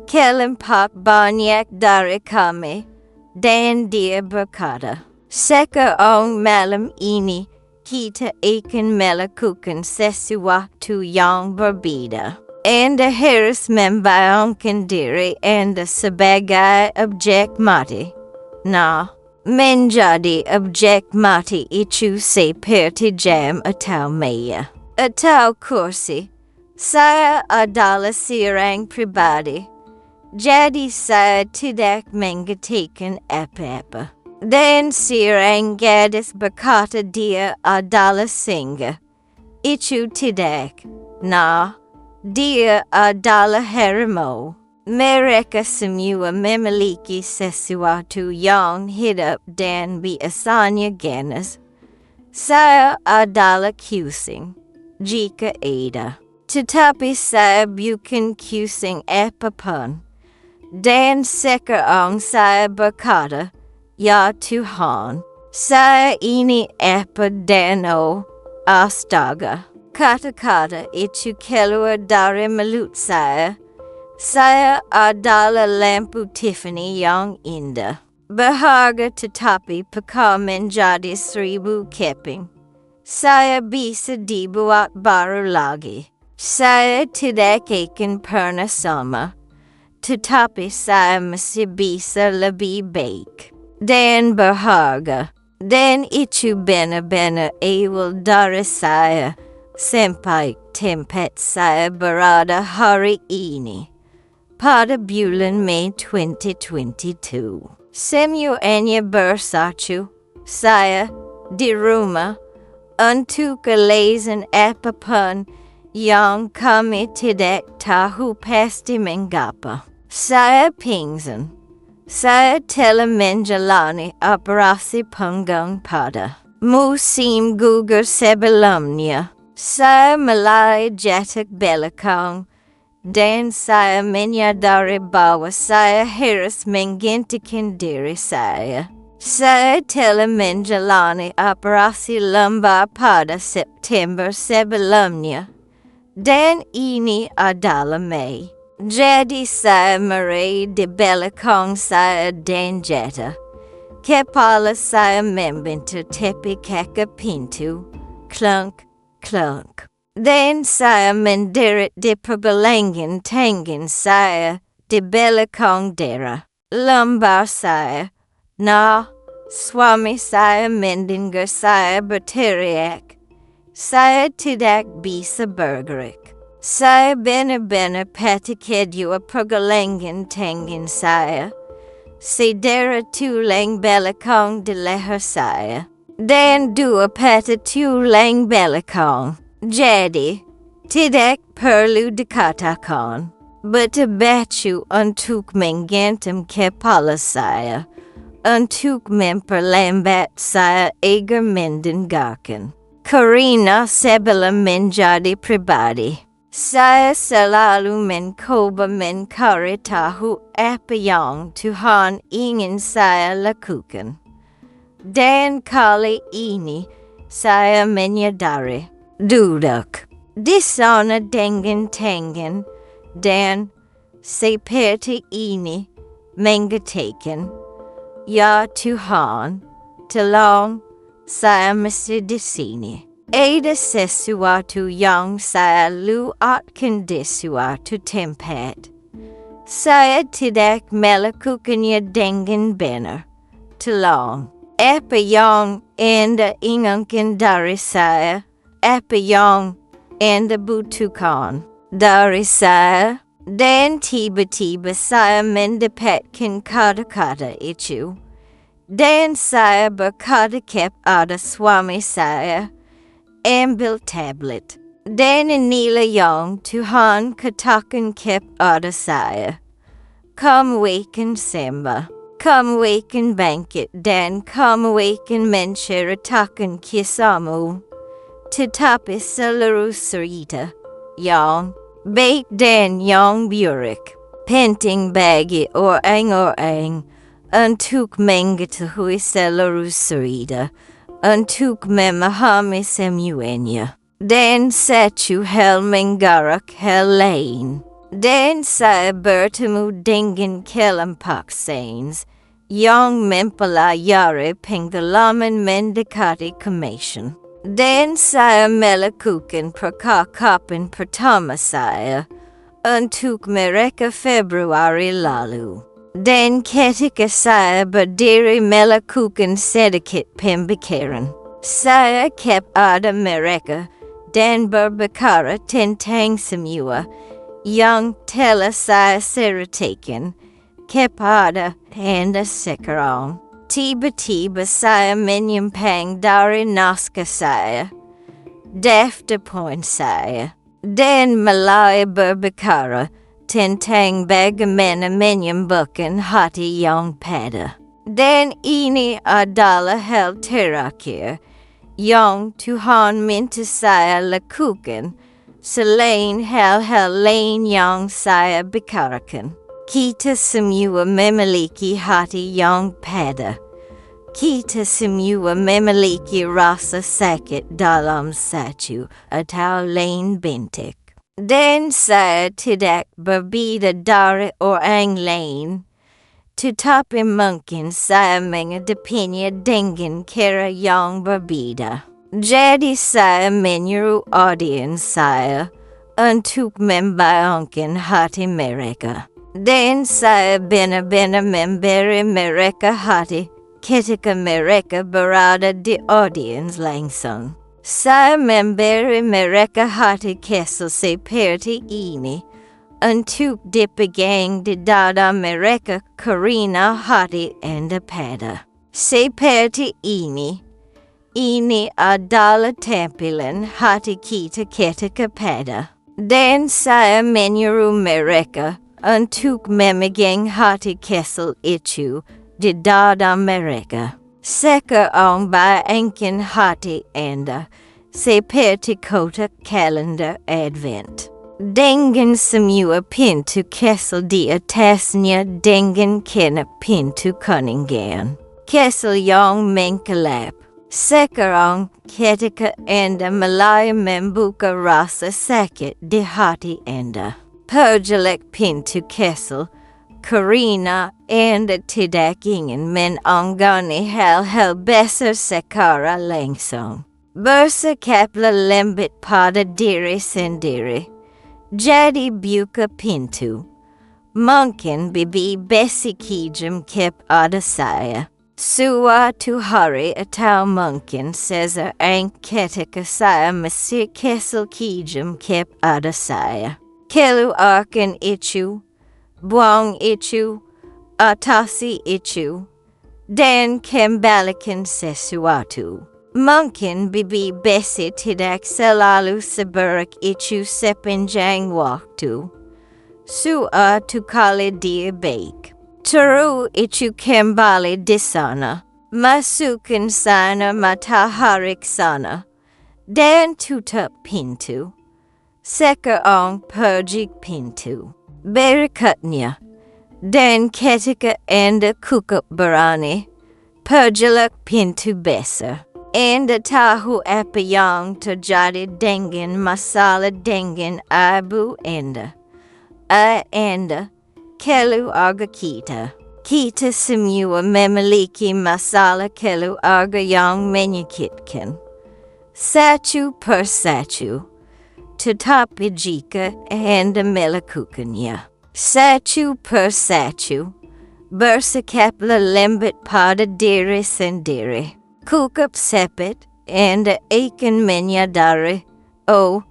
Keempat banyak dari kami. Dan dia berkata, sekarang malam ini kita akan melakukan sesuatu yang berbeda. Anda harus membayangkan diri Anda sebagai objek mati. Nah, menjadi objek mati itu seperti jam atau meja, atau kursi. Saya adalah seorang pribadi. Jadi saya tidak mengatakan apa-apa. Dan seorang gadis berkata dia adalah singa. Itu tidak. Nah, dia adalah harimau. Mereka semua memiliki sesuatu yang hidup dan biasanya ganas. Saya adalah kucing, jika ada. Tetapi saya bukan kucing apapun. Dan sekarang saya berkata, ya Tuhan, saya ini apa dan astaga. Kata-kata itu keluar dari mulut saya. Saya adalah lampu Tiffany yang indah. Berharga tetapi peka menjadi 1000 keping. Saya bisa dibuat baru lagi. Saya tidak akan pernah sama. Tetapi saya masih bisa lebih baik. Dan berharga. Dan itu benar-benar awal dari saya. Sampai tempat saya berada hari ini. Pada bulan Mei 2022. Semuanya bersatu. Saya di rumah. Untuk alasan apapun yang kami tidak tahu pasti mengapa. Saya pingsan. Saya telah menjalani operasi punggung pada musim gugur sebelumnya. Saya malay jatak belakang, dan saya menyadari bahwa saya harus menggantikan diri saya. Saya telah menjalani operasi lumbar pada September sebelumnya, dan ini adalah Mei. Jadi saya meraih di belakang saya dan jatuh. Kepala saya membentur tepi kaki pintu, clunk, clunk. Dan saya menderit di pergelangan tangan saya di belakang darah lumbar saya. Nah, suami saya mendengar saya berteriak. Saya tidak bisa bergerak. Saya benar-benar patah kedua pergelangan tangan saya. Sedera tulang belakang di leher saya. Dan dua patah tulang belakang. Jadi, tidak perlu dikatakan. Bertebacu untuk menggantam kepala saya. Untuk memperlambat saya agar mendengarkan. Karena sebelum menjadi pribadi, saya selalu mencoba mencari tahu apa yang Tuhan ingin saya lakukan. Dan kali ini, saya menyadari, duduk di sana dengan tangan, dan seperti ini, mengatakan, ya Tuhan, tolong, saya mesti di sini. Ada sesuatu yang saya luatkan di suatu tempat. Saya tidak melakukannya dengan benar. Tolong, apa yang Anda inginkan dari saya? Apa yang Anda butuhkan dari saya? Dan tiba-tiba saya mendapatkan kata-kata itu. Dan saya berkata kepada suami saya, ambil tablet. Dan inilah yang Tuhan katakan kepada saya. Kamu akan sembah, kamu akan bangkit, dan kamu akan menceritakan kisahmu. Tetapi seluruh cerita yang baik dan yang buruk, penting bagi orang-orang untuk mengetahui seluruh cerita, untuk memahami semuanya, dan satu hal menggerak hal lain. Dan saya bertemu dengan kelompok sains yang mempelajari pengalaman mendekati kematian. Dan saya melakukan percakapan pertama saya untuk mereka Februari lalu. Dan ketika saya berdiri melakukan sedikit pembicaraan, saya kepada mereka dan berbicara tentang semua yang telah saya ceritakan kepada Anda sekarang. Tiba-tiba saya menyimpang dari naskah saya, daftar poin saya, dan mulai berbicara tentang bagaimana menyembuhkan hati yang patah. Dan ini adalah hal terakhir yang Tuhan minta saya lakukan selain hal-hal lain yang saya bicarakan. Kita semua memiliki hati yang patah. Kita semua memiliki rasa sakit dalam satu atau lain bentuk. Dan saya tidak berbeda dari orang lain, tetapi mungkin saya menghadapinya dengan cara yang berbeda. Jadi saya menyuruh audiens saya untuk membayangkan hati mereka. Dan saya benar-benar memberi mereka hati ketika mereka berada di audiens langsung. Saya memberi mereka hati kesal seperti ini untuk dipegang di dada mereka karena hati Anda patah. Seperti ini adalah tampilan hati kita ketika patah. Dan saya menyuruh mereka untuk memegang hati kesal itu di dada mereka. Sekarang bayangkan hati Anda seperti kotak kalender advent. Dengan semua pintu kecil di atasnya dengan kena pintu kuningan. Kecil yang mengkilap. Sekarang ketika Anda mulai membuka rasa sakit di hati Anda. Perjelek pintu kecil karena Anda tidak ingin menangani hal-hal besar secara langsung. Bersikaplah lembut pada diri sendiri. Jadi buka pintu. Mungkin bibi basic hijam kepada saya. Suatu hari atau mungkin seseorang ketika saya masih kecil hijam kepada saya. Keluarkan itu, buang itu, atasi itu, dan kembalikan sesuatu. Mungkin bibi besi tidak selalu sebaik itu sepanjang waktu. Suatu kali dia baik. Taruh itu kembali di sana. Masukkan sana matahari sana. Dan tutup pintu. Sekarang pergi pintu. Berikutnya. Dan ketika Anda cukup berani, pergilah pintu besar. Anda tahu apa yang terjadi dengan masalah dengan ibu Anda. Anda, keluarga kita. Kita semua memiliki masalah keluarga yang menyakitkan. Satu persatu. Tetapi jika Anda melakukannya, satu persatu, bersikaplah lembut pada diri sendiri. Cukup cepat Anda akan menyadari, oh,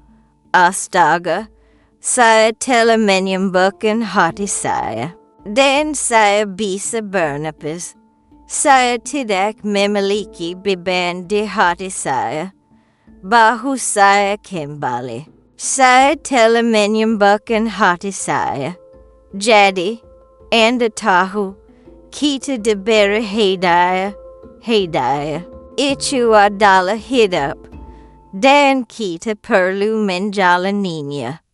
astaga, saya telah menyembuhkan hati saya. Dan saya bisa bernapas. Saya tidak memiliki beban di hati saya. Bahu saya kembali. Saya telah menyembuhkan hati saya. Jadi, Anda tahu, kita diberi hidayah. Itu adalah hidup. Dan kita perlu menjalaninya.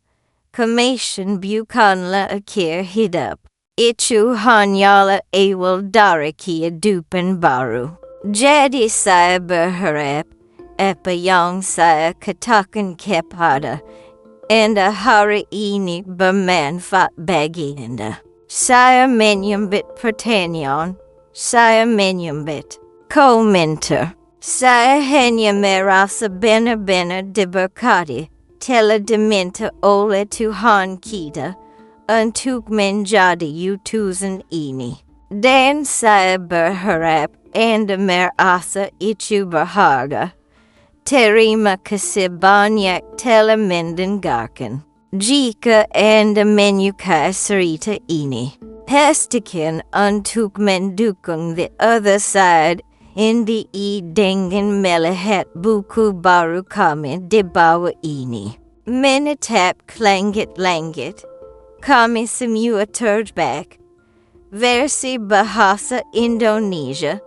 Kematian bukanlah akhir hidup. Itu hanyalah awal dari kehidupan baru. Jadi saya berharap apa yang saya katakan kepada Anda hari ini bermanfaat bagi Anda. Saya menyambut pertanyaan. Saya menyambut komentar. Saya hanya merasa benar-benar diberkati telah diminta oleh Tuhan kita untuk menjadi utusan ini. Dan saya berharap Anda merasa itu berharga. Terima kasih banyak telah mendengarkan. Jika Anda menyukai cerita ini, pastikan untuk mendukung The Other Side NDE dengan melihat buku baru kami di bawah ini. Menetap langit-langit. Kami semua terjebak. Versi bahasa Indonesia.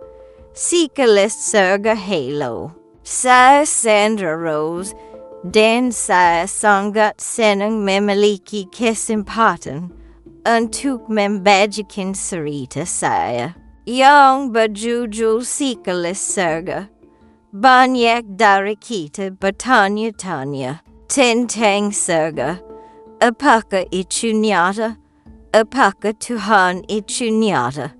Sikalis Surga Halo. Saya Sandra Rose. Dan saya sangat senang memiliki kesempatan untuk membagikan cerita saya. Yang berjudul Sikalis Surga. Banyak dari kita bertanya-tanya tentang surga. Apakah itu nyata? Apakah Tuhan itu nyata?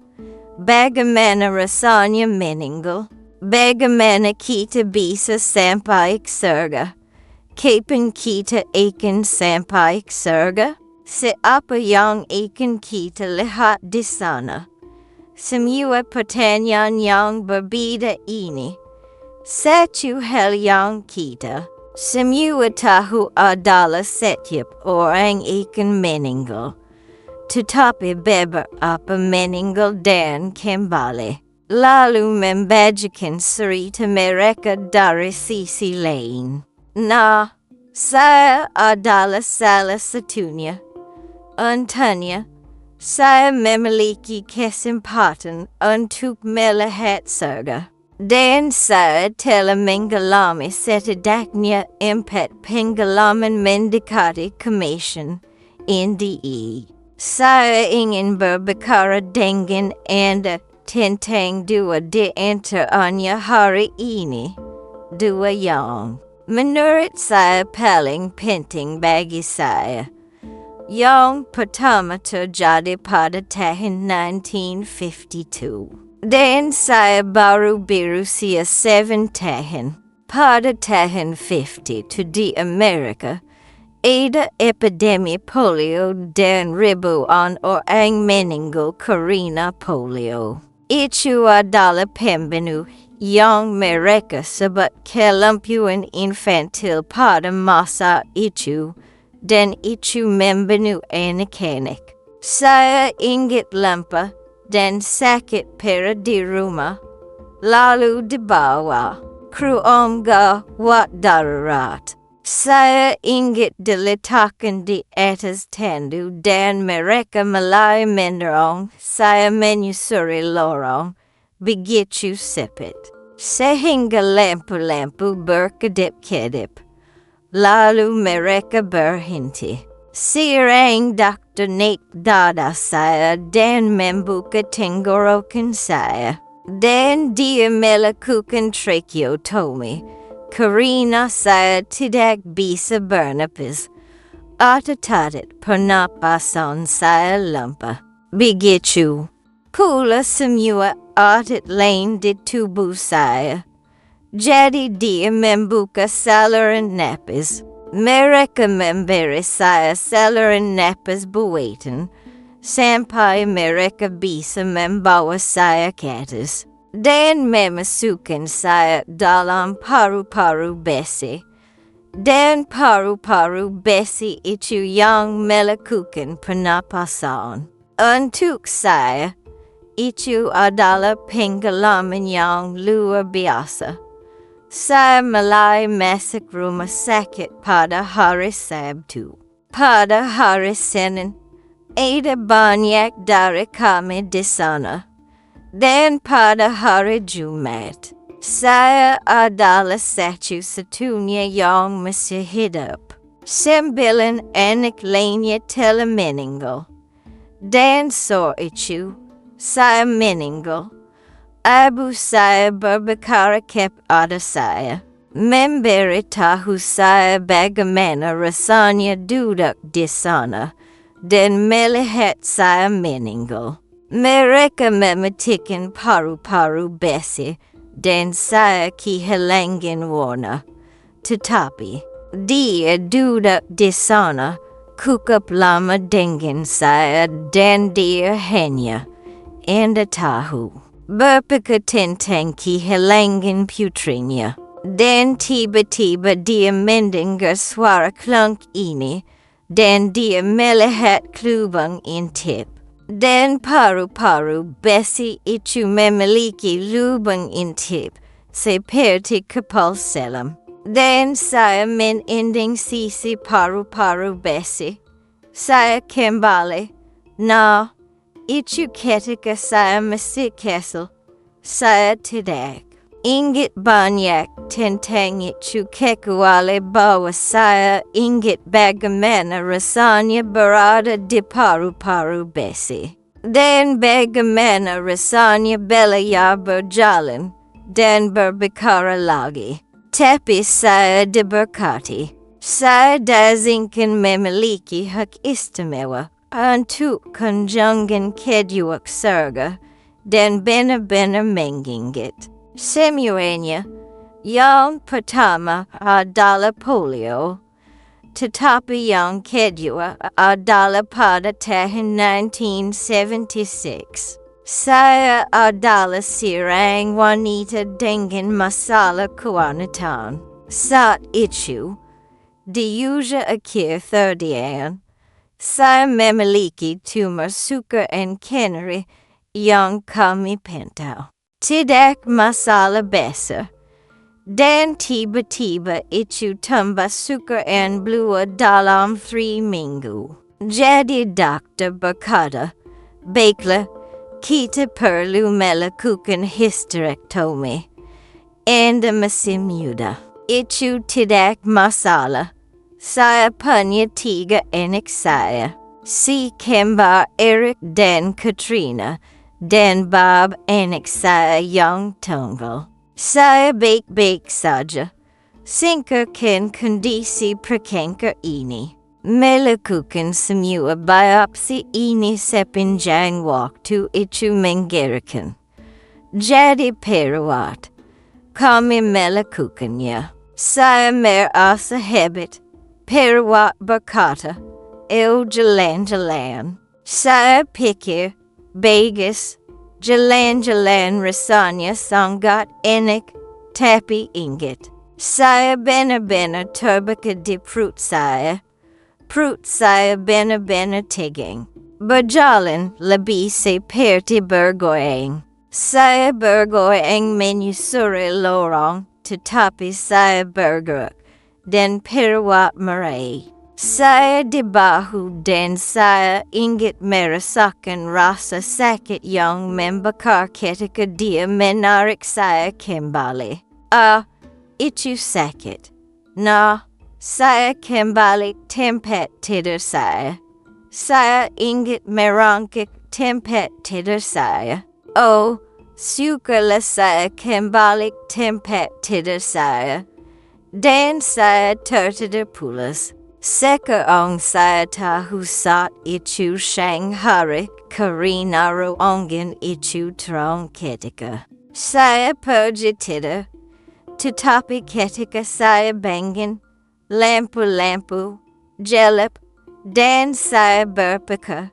Bagaimana rasanya meninggal? Bagaimana kita bisa sampai ke surga? Kapan kita akan sampai ke surga? Siapa yang akan kita lihat di sana? Semua pertanyaan yang berbeda ini. Satu hal yang kita semua tahu adalah setiap orang akan meninggal. Tetapi beberapa meninggal dan kembali. Lalu membagikan cerita mereka dari sisi lain. Nah, saya adalah salah satunya. Untungnya, saya memiliki kesempatan untuk melihat surga. Dan saya telah mengalami setidaknya 4 pengalaman mendekati kematian. NDE. Saya ingin berbicara dengan Anda tentang 2 di antaranya hari ini. 2 yang menurut saya paling penting bagi saya. Yang pertama terjadi pada tahun 1952. Dan saya baru berusia 7 tahun. Pada tahun 52 di Amerika, ada epidemi polio dan ribuan orang meninggal karena polio. Itu adalah pembunuh yang mereka sebut kelumpuan infantil pada masa itu, dan itu membunuh anak-anak. Saya ingat lemah dan sakit parah di rumah, lalu dibawa ke gawat darurat. Saya ingat diletakkan di atas tandu dan mereka mulai mendorong saya menyusuri lorong begitu sempit, sehingga lampu-lampu berkedip-kedip. Lalu mereka berhenti. Seorang dokter naik dada saya dan membuka tenggorokan saya. Dan dia melakukan tracheotomy karena saya tidak bisa bernapas. Otot pernapasan saya lemah. Begitu pula semua otot lain di tubuh saya. Jadi dia membuka saluran napas. Mereka memberi saya saluran napas buatan sampai mereka bisa membawa saya ke atas dan memasukkan saya dalam paru-paru besi. Dan paru-paru besi itu yang melakukan pernapasan. Untuk saya, itu adalah pengalaman yang luar biasa. Saya mulai masuk rumah sakit pada hari Sabtu. Pada hari Senin, ada banyak dari kami di sana. Dan pada hari Jumat, saya adalah satu-satunya yang masih hidup. 9 anak lainnya telah meninggal. Dan sore itu, saya meninggal. Ibu saya berbicara kepada saya, memberitahu saya bagaimana rasanya duduk di sana, dan melihat saya meninggal. Mereka mematikan paru-paru besi, dan saya kehilangan warna. Tetapi, dia duduk di sana, cukup lama dengan saya, dan dia hanya, Anda tahu, berpikir tentang kehilangan putrinya. Dan tiba-tiba dia mendengar suara klunk ini, dan dia melihat lubang intip. Dan paru-paru besi itu memiliki lubang intip, seperti kapal selam. Dan saya menendang sisi paru-paru besi. Saya kembali. Nah, itu ketika saya masih kecil. Saya tidak ingat banyak tentang itu kecuali bahwa saya ingat bagaimana rasanya berada di paru-paru besi. Dan bagaimana rasanya belajar berjalan dan berbicara lagi. Tapi saya diberkati. Saya diizinkan memiliki hak istimewa untuk kunjungan kedua surga dan benar-benar mengingat. Semuanya, yang pertama adalah polio, tetapi yang kedua adalah pada tahun 1976. Saya adalah seorang wanita dengan masalah kewanitaan. Saat itu, di usia akhir 30-an, saya memiliki tumor suka dan kanker yang kami pantau. Tidak masalah besar. Dan tiba-tiba itu tambah suka dan blua dalam 3 minggu. Jadi dokter berkata, baiklah, kita perlu melakukan hysterektomi. Enda masimuda. Ichu tidak masalah. Saya punya tiga anak saya. Si Kembar, Eric, dan Katrina. Dan Bob, anak saya yang tunggal. Saya baik-baik saja. Singkirkan kondisi perkanker ini. Melakukan semua biopsi ini sepanjang waktu itu mengerikan. Jadi perawat, kami melakukannya. Saya merasa hebat. Perawat berkata, jalan-jalan. Saya pikir, bagus. Jalan-jalan rasanya sangat enak, tapi ingat. Saya benar-benar terbuka di perut saya. Perut saya benar-benar tegang. Berjalan lebih seperti bergoyang. Saya bergoyang menyusuri lorong, tetapi saya bergerak. Dan perawat meraih. Saya di bahu dan saya ingat merasakan rasa sakit yang membakar ketika dia menarik saya kembali. Itu sakit. Nah, saya kembali tempat tidur saya. Saya ingat merangkak tempat tidur saya. Syukurlah saya kembali tempat tidur saya. Dan saya tertidur pulas. Sekarang saya tahu saat itu siang hari karena ruangan itu terang ketika saya pergi tidur. Tetapi ketika saya bangun, lampu-lampu gelap dan saya berpikir,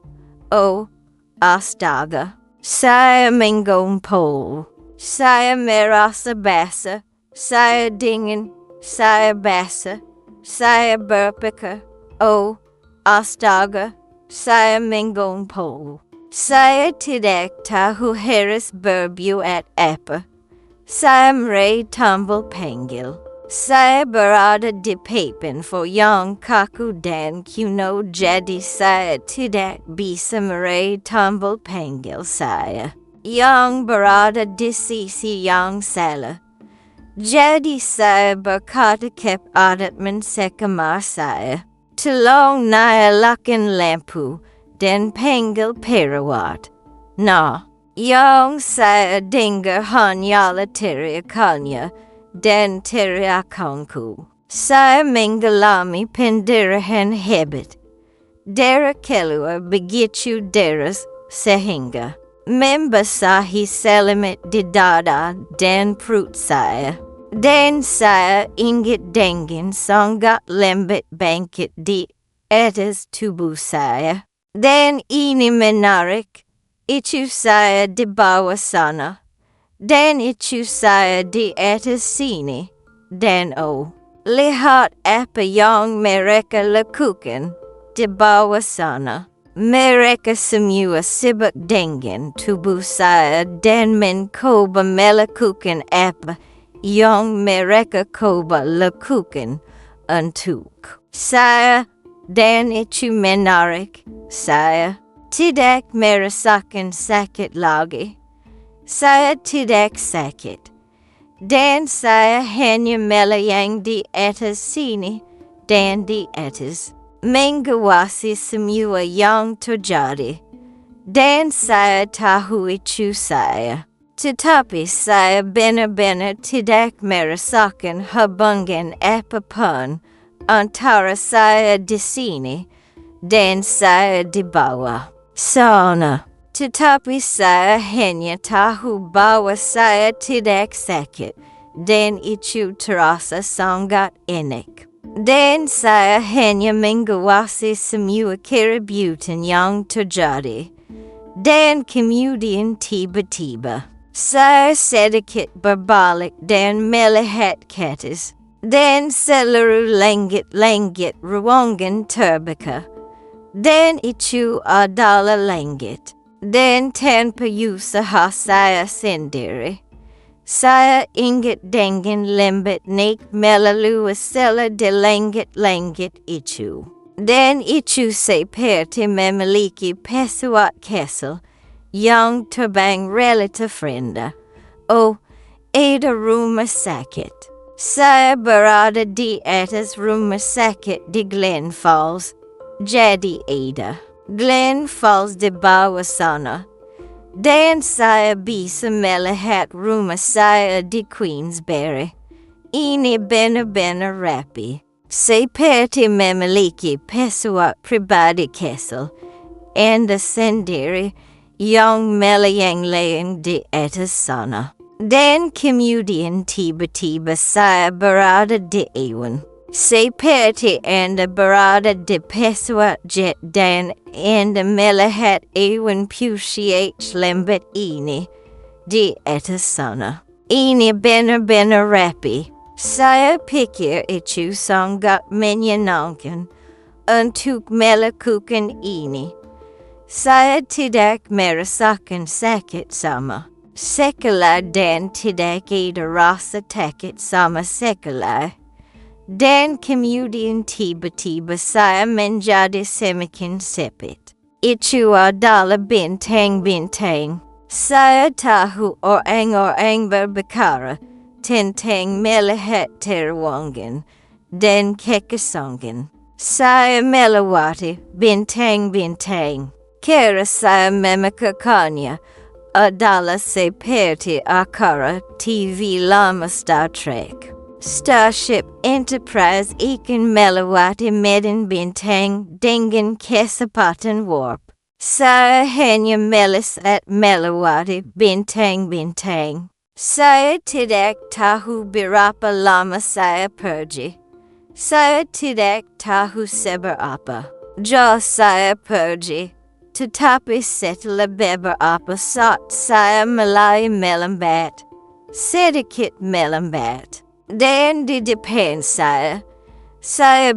astaga, saya mengumpul. Saya merasa basah, saya dingin, saya basah, saya berpikir, astaga, saya mengumpul. Saya tidak tahu harus berbuat apa. Saya meraih tombol panggil. Saya berada di papan for yang kaku dan kuno jadi saya tidak bisa meraih tombol panggil saya. Yang berada di sisi yang salah. Jadi saya berkata kepada sekamar saya. Tolong nyalakan lampu dan panggil perawat. Nah. Yang saya dengar hanyalah teriakannya dan teriakanku. Saya mengalami pendarahan hebat. Darah keluar begitu deras sehingga membasahi selamat di dada dan perut saya. Dan saya ingat dengan sangat lambat bangkit di atas tubuh saya. Dan ini menarik. Itu saya di bawah sana. Dan itu saya di atas sini. Dan lihat apa yang mereka lakukan di bawah sana. Mereka semua sibuk dengan tubuh saya dan mencoba melakukan apa yang mereka coba lakukan untuk saya. Dan itu menarik. Saya tidak merasakan sakit lagi. Saya tidak sakit. Dan saya hanya melayang di atas sini dan di atas. Mengawasi semua yang terjadi. Dan saya tahu itu saya. Tetapi saya benar-benar tidak merasakan hubungan apapun antara saya di sini dan saya di bawah sana. Tetapi saya hanya tahu bahwa saya tidak sakit dan itu terasa sangat enak. Dan saya hanya mengawasi semua keributan yang terjadi. Dan kemudian tiba-tiba saya sedikit berbalik dan melihat ke atas. Dan seluruh langit ruangan terbuka. Dan itu adalah langit. Dan tanpa usaha saya sendiri. Saya ingat dengan lambat naik melalui celah di langit-langit itu. Dan itu seperti memiliki pesawat kecil yang terbang relatif rendah. ada rumah sakit. Saya berada di atas rumah sakit di Glen Falls. Jadi ada Glen Falls di bawah sana. Dan saya bisa melihat rumah saya di Queensbury. Ini benar-benar rapi. Seperti memiliki pesawat pribadi kecil. Anda sendiri yang melihat lain di atas sana. Dan kemudian tiba-tiba saya berada di awan. Seperti Anda berada di pesawat jet dan Anda melihat awan putih lembat ini di atas sana. Ini benar-benar rapi. Saya pikir itu sangat menyenangkan untuk melakukan ini. Saya tidak merasakan sakit sama sekali dan tidak ada rasa takut sama sekali. Dan kemudian tiba-tiba saya menjadi semakin sepit. Itu adalah bintang-bintang. Saya tahu orang-orang berbicara tentang melihat terowongan dan kekosongan. Saya melewati bintang-bintang. Kira saya memikirkannya adalah seperti acara TV lama Star Trek. Starship Enterprise ikan melewati medan bintang dengan kecepatan warp. Saya hanya melihat melewati bintang-bintang. Saya tidak tahu berapa lama saya pergi. Saya tidak tahu seberapa jauh saya pergi. Tetapi setelah beberapa saat saya mulai melambat. Sedikit melambat. Dan di depan saya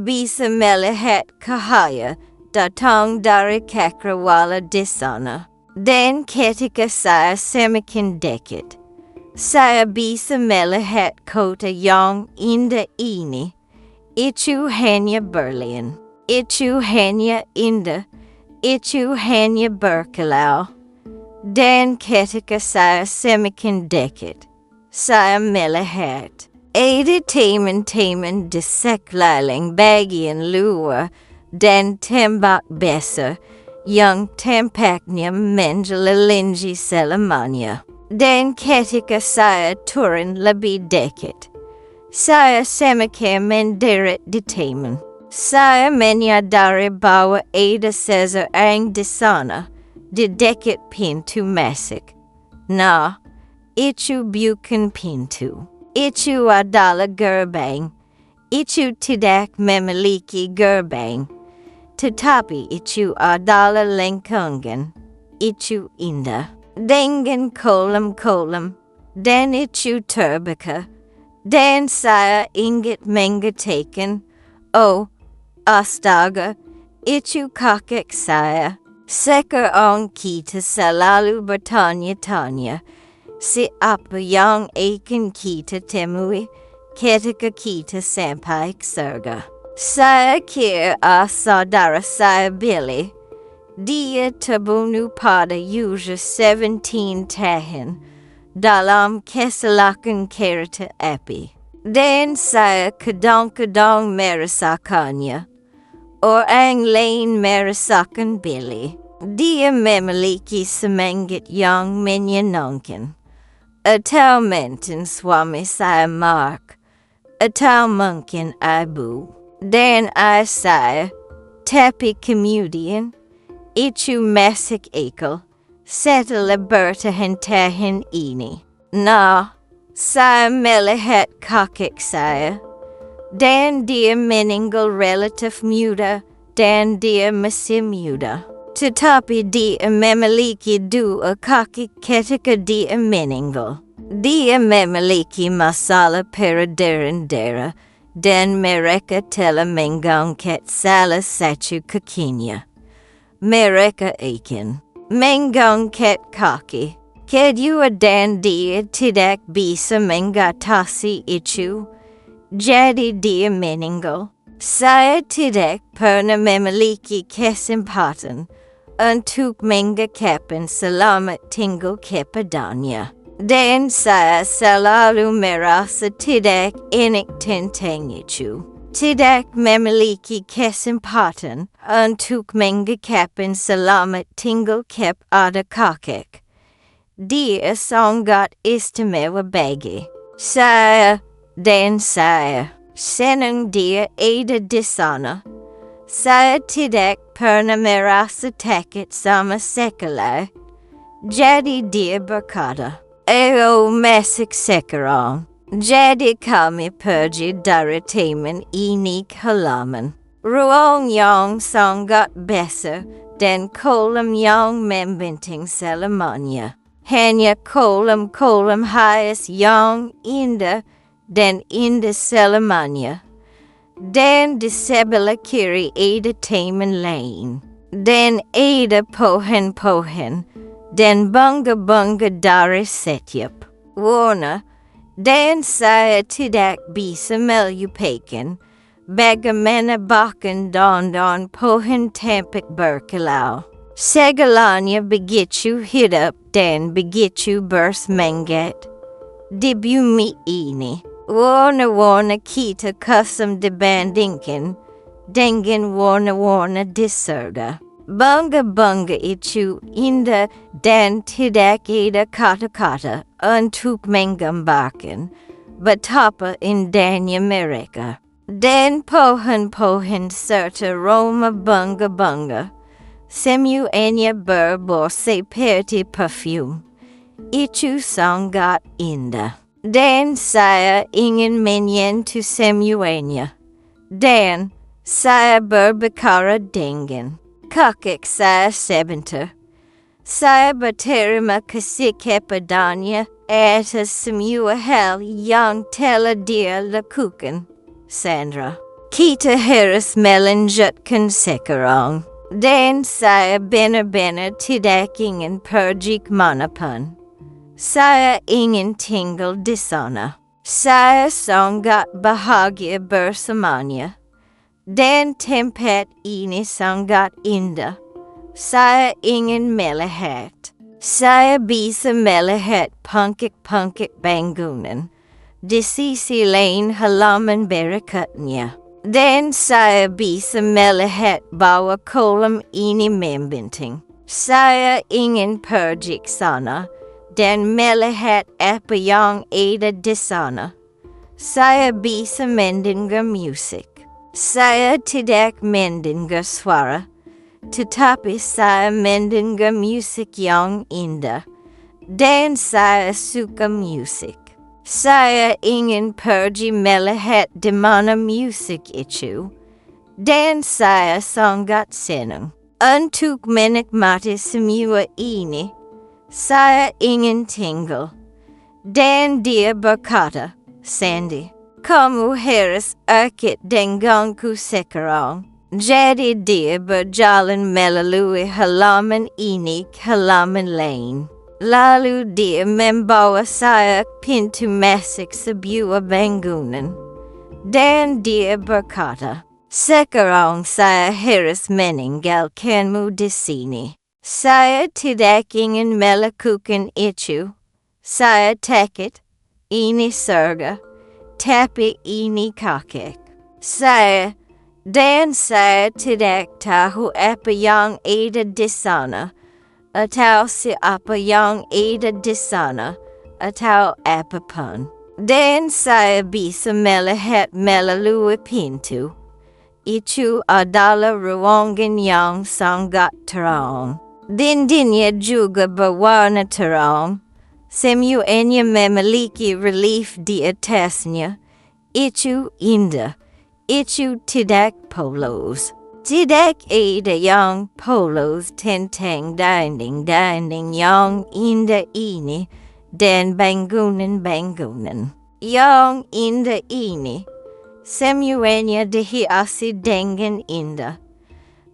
bisa melihat cahaya datang dari cakrawala di sana. Dan ketika saya semakin dekat, saya bisa melihat kota yang indah ini. Itu hanya Berlin. Itu hanya indah. Itu hanya berkilau. Dan ketika saya semakin dekat, saya melihat ada teman-teman di sekeliling bagian luar dan tembak besar yang tampaknya menjelalingi selamanya. Dan ketika saya turun lebih dekat, saya semakin menderit di teman. Saya menyadari bahwa ada seseorang di sana, di dekat pintu masuk. Nah, itu bukan pintu. Itu adalah gerbang. Itu tidak memiliki gerbang. Tetapi itu adalah lengkungan. Itu indah. Dengan kolam-kolam. Dan itu terbuka. Dan saya ingat mengatakan, oh, astaga, itu kakak saya. Sekarang kita selalu bertanya-tanya, siapa yang akan kita temui ketika kita sampai ke surga. Saya kira saudara saya Billy. Dia terbunuh pada usia 17 tahun dalam kecelakaan kereta api. Dan saya kadang-kadang merasakannya. Orang lain merasakan Billy. Dia memiliki semangat yang menyenangkan. Atau mungkin suami saya Mark. Atau mungkin ibu. Dan ayah saya. Tapi kemudian, itu masuk akal setelah bertahun-tahun ini. Nah, saya melihat kakak saya. Dan dia meninggal relatif muda dan dia masih muda. Tetapi dia memiliki dua kaki ketika dia meninggal. Dia memiliki masalah peredaran darah dan mereka telah mengangkat salah satu kakinya. Mereka akan mengangkat kaki kedua dan dia tidak bisa mengatasi itu. Jadi dia meninggal. Saya tidak pernah memiliki kesempatan untuk mengungkapkan selamat tinggal kepadanya. Dan saya selalu merasa tidak enak tentang itu. Tidak memiliki kesempatan untuk mengungkapkan selamat tinggal kepada kakek. Dia sangat istimewa bagi saya dan saya senang dia ada di sana. Saya tidak pernah merasa takut sama sekali. Jadi dia berkata, masih sekarang. Jadi kami pergi dari taman ini ke halaman. Ruang yang sangat besar dan kolam yang membentang selamanya. Hanya kolam-kolam hias yang indah dan indah selamanya. Dan di sebelah kiri ada taman lain. Dan ada pohon-pohon dan bunga-bunga dari setiap warna. Dan saya tidak bisa melupakan bagaimana bahkan daun-daun pohon tampak berkilau. Segalanya begitu hidup dan begitu bersemangat. Di bumi ini, warna-warna kita kusam dibandingkan dengan warna-warna di surga. Bunga-bunga itu indah dan tidak ada kata-kata untuk menggambarkan betapa indahnya mereka. Dan pohon-pohon serta aroma bunga-bunga semuanya berbau seperti parfum. Itu sangat indah. Dan saya ingin menyentuh semuanya. Dan saya berbicara dengan kakek saya sebentar. Saya berterima kasih kepadanya atas semua hal yang telah dia lakukan. Sandra, kita harus melanjutkan sekarang. Dan saya benar-benar tidak ingin pergi kemanapun. Saya ingin tinggal di sana. Saya sangat bahagia bersamanya. Dan tempat ini sangat indah. Saya ingin melihat. Saya bisa melihat pangkik-pangkik bangunan. Di sisi lain halaman berikutnya. Dan saya bisa melihat bahwa kolam ini membentang. Saya ingin pergi ke sana dan melihat apa yang ada di sana. Saya bisa mendengar musik. Saya tidak mendengar suara, tetapi saya mendengar musik yang indah, dan saya suka musik. Saya ingin pergi melihat di mana musik itu, dan saya sangat senang. Untuk menikmati semua ini, saya ingin tinggal. Dan dia berkata, Sandy, kamu harus ikut denganku sekarang. Jadi dia berjalan melalui halaman ini ke halaman lain. Lalu dia membawa saya ke pintu masuk sebuah bangunan. Dan dia berkata, sekarang saya harus meninggalkanmu di sini. Saya tidak ingin melakukan itu. Saya takut. Ini surga. Tapi ini kakek. Saya tidak tahu apa yang ada di sana, atau siapa yang ada di sana, atau apapun. Dan saya bisa melihat melalui pintu. Itu adalah ruangan yang sangat terang. Dindingnya juga berwarna terang. Semuanya memiliki relief di atasnya. Itu indah. Itu tidak polos. Tidak ada yang polos tentang dinding-dinding yang indah ini dan bangunan-bangunan yang indah ini. Semuanya dihiasi dengan indah.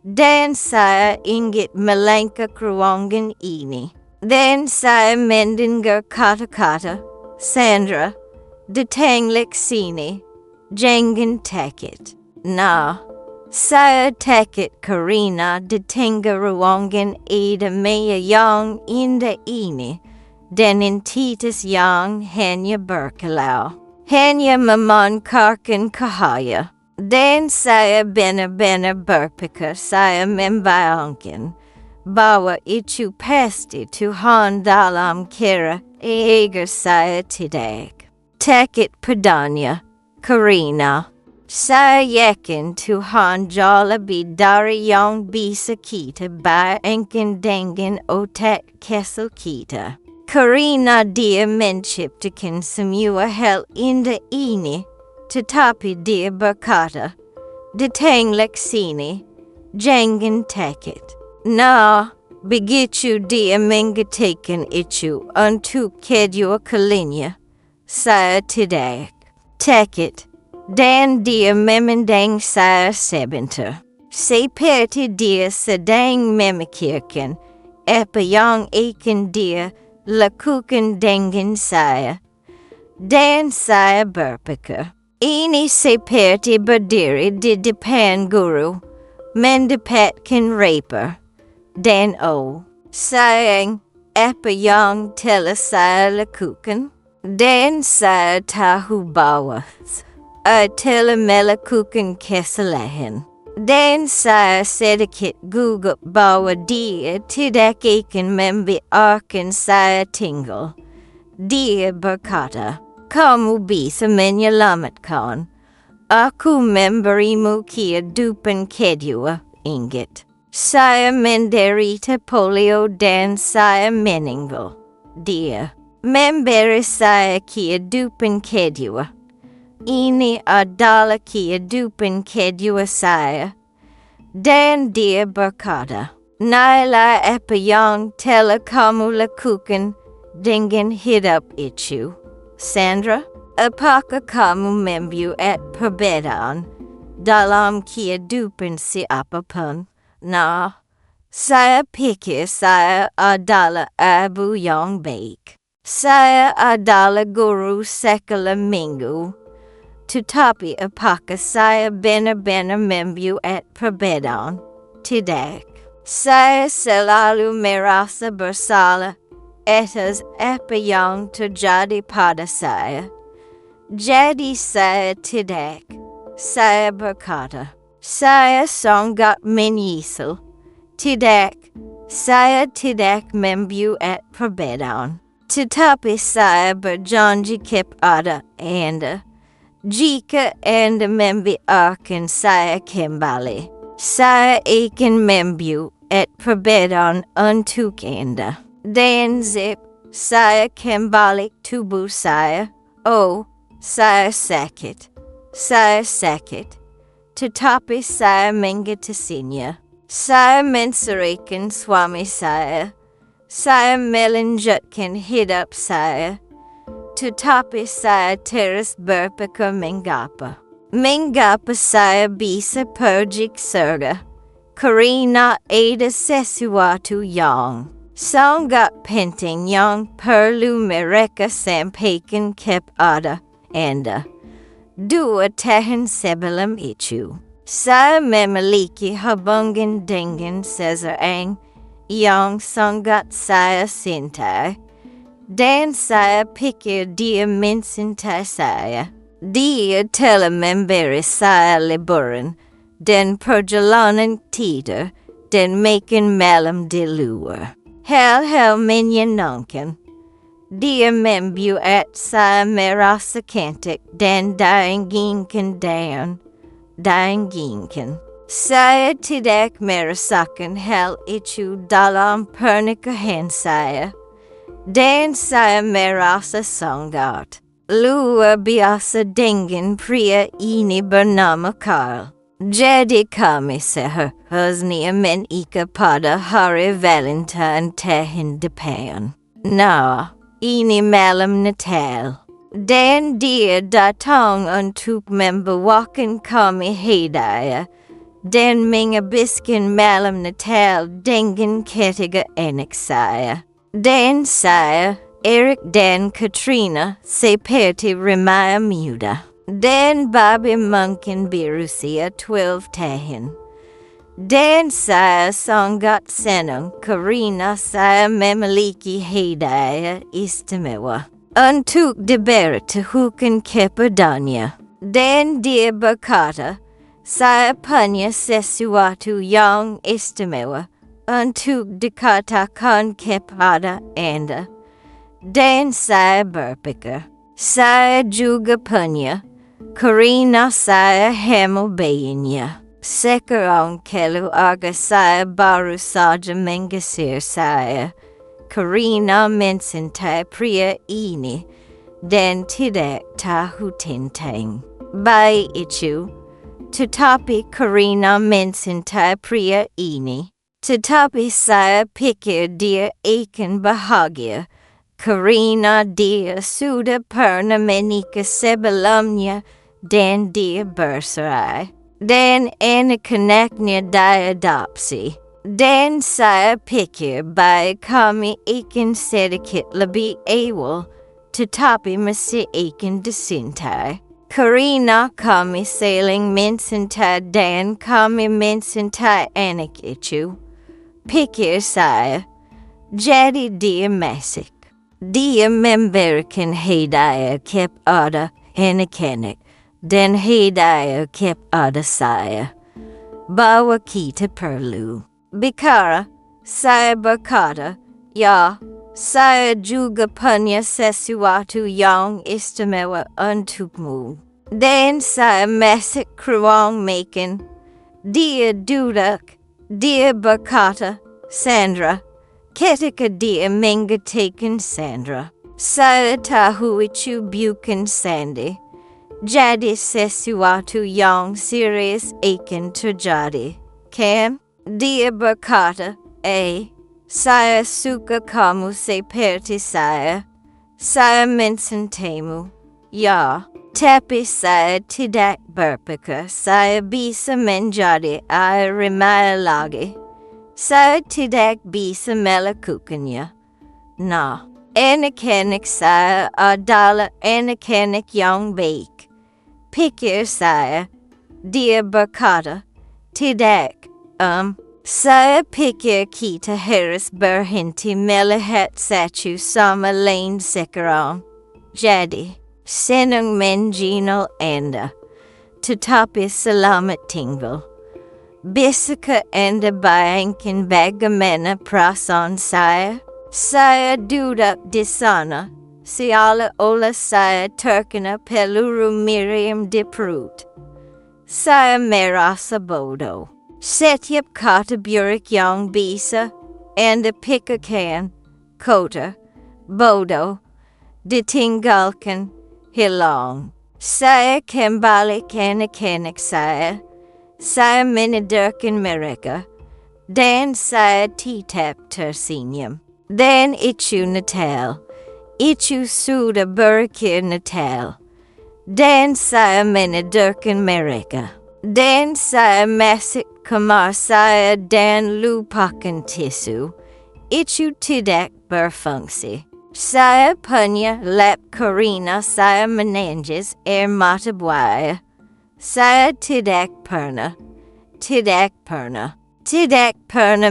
Dan saya ingin melangkah ruangan ini. Dan saya mendengar kata-kata, Sandra, datanglah ke sini, jangan takut. Nah, saya takut karena di tengah ruangan ada Maya yang indah ini, den in Titus yang henya berkelau. Henya mamon karken kahaya. Den saya bena berpika saya membayangkan bahwa itu pasti Tuhan dalam kira eager saya tidak. Takut padanya karena saya yakin Tuhan jauh lebih dari yang bisa kita bayangkan dengan otak kesal kita. Karena dia menciptakan semua hal indah ini, tetapi dia berkata, datanglah sini, jangan takut. Nah, begitu dia mengatakan itu untuk kedua kalinya, saya tidak takut, dan dia memandang saya sebentar. Seperti dia sedang memikirkan apa yang akan dia lakukan dengan saya. Dan saya berpikir, ini seperti berdiri di depan guru, mendapatkan rapor. Dan sayang, apa yang telah saya lakukan? Dan saya tahu bahwa saya telah melakukan kesalahan. Dan saya sedikit gugup bahwa dia tidak akan membiarkan saya tinggal. Dia berkata, kamu bisa menyelamatkan. Aku memberimu kehidupan kedua, ingat. Saya menderita polio dan saya meninggal. Dia memberi saya kehidupan kedua. Ini adalah kehidupan kedua saya. Dan dia berkata, naila apa yang telah kamu lakukan dengan hidup itu. Sandra, apakah kamu membuat perbedaan dalam kehidupan siapapun? Nah, saya pikir saya adalah ibu yang baik. Saya adalah guru sekolah minggu. Tetapi apakah saya benar-benar membuat perbedaan? Tidak. Saya selalu merasa bersalah atas apa yang terjadi pada saya. Jadi saya tidak. Saya berkata, saya sangat menyesal. Tidak, saya tidak membuat perbedaan. Tetapi saya berjanji kepada Anda. Jika Anda membiarkan saya kembali, saya akan membuat perbedaan untuk Anda. Dan saya kembali tubuh saya. Saya sakit. Saya sakit. Tetapi saya mengatasinya. Saya menceraikan suami saya. Saya melanjutkan hidup saya. Tetapi saya terus berpikir mengapa. Mengapa saya bisa pergi ke surga? Karena ada sesuatu yang sangat penting yang perlu mereka sampaikan kepada Anda. 2 tahun sebelum itu, saya memiliki hubungan dengan seseorang yang sangat saya cintai. Dan saya pikir dia mencintai saya. Dia telah memberi saya liburan dan perjalanan tidur dan makan malam di luar. Hal-hal menyenangkan. Dia membuat saya merasa cantik dan diinginkan. Saya tidak merasakan hal itu dalam pernikahan saya. Dan saya merasa sangat luar biasa dengan pria ini bernama Carl. Jadi kami seharusnya menikah pada hari Valentine tahun depan. Nah, ini malam Natal. Dan dia datang untuk membawakan kami hadiah dan menghabiskan malam Natal dengan ketiga anak saya. Dan saya, Eric dan Katrina seperti remaja muda. Dan Bobby mungkin berusia 12 tahun. Dan saya sangat senang karena saya memiliki hadiah istimewa untuk diberitahukan kepadanya. Dan dia berkata, saya punya sesuatu yang istimewa untuk dikatakan kepada Anda. Dan saya berpikir, saya juga punya, karena saya memilihnya. Sekarang keluarga saya baru saja mengusir saya karena mencintai pria ini dan tidak tahu tentang bayi itu. Tetapi karena mencintai pria ini, tetapi saya pikir dia akan bahagia karena dia sudah pernah menikah sebelumnya dan dia bercerai. Dan anak-anaknya diadopsi. Dan saya pikir baik kami akan sedikit lebih awal, tetapi masih akan dicintai. Karena kami saling mencintai dan kami mencintai anak itu. Pikir saya. Jadi dia masuk. Dia memberikan hadiah kepada anak-anak. Dan hadiah kepada saya, bahwa kita perlu bicara. Saya berkata, ya, saya juga punya sesuatu yang istimewa untukmu. Dan saya masuk ke ruang makan. Dia duduk. Dia berkata, Sandra. Ketika dia mengatakan Sandra, saya tahu itu bukan Sandy. Jadi sesuatu yang serius akan terjadi, kan? Dia berkata, saya suka kamu seperti saya. Saya mencintaimu, ya. Tapi saya tidak berpikir saya bisa menjadi air remeh lagi. Saya tidak bisa melakukannya. Nah, anak-anak saya adalah anak-anak yang baik. Pikir saya. Dia berkata, tidak, saya pikir kita harus berhenti melihat satu sama lain sekarang. Jadi, senang mengenal Anda, tetapi selamat tinggal. Bisakah Anda bayangkan bagaimana perasaan saya? Saya duduk di sana. Seolah-olah saya terkena peluru meriam di perut. Saya merasa bodoh. Setiap kata buruk yang bisa Anda pikirkan, kotor, bodoh, ditinggalkan, hilang. Saya kembali ke anak-anak saya. Saya menidurkan mereka. Dan saya tetap tersenyum. Dan itu Natal. Itu sudah berakhir Natal. Dan saya menidurkan mereka. Dan saya masuk kamar saya dan lupakan tisu. Itu tidak berfungsi. Saya punya lap karena saya menangis air mata buaya. Saya tidak pernah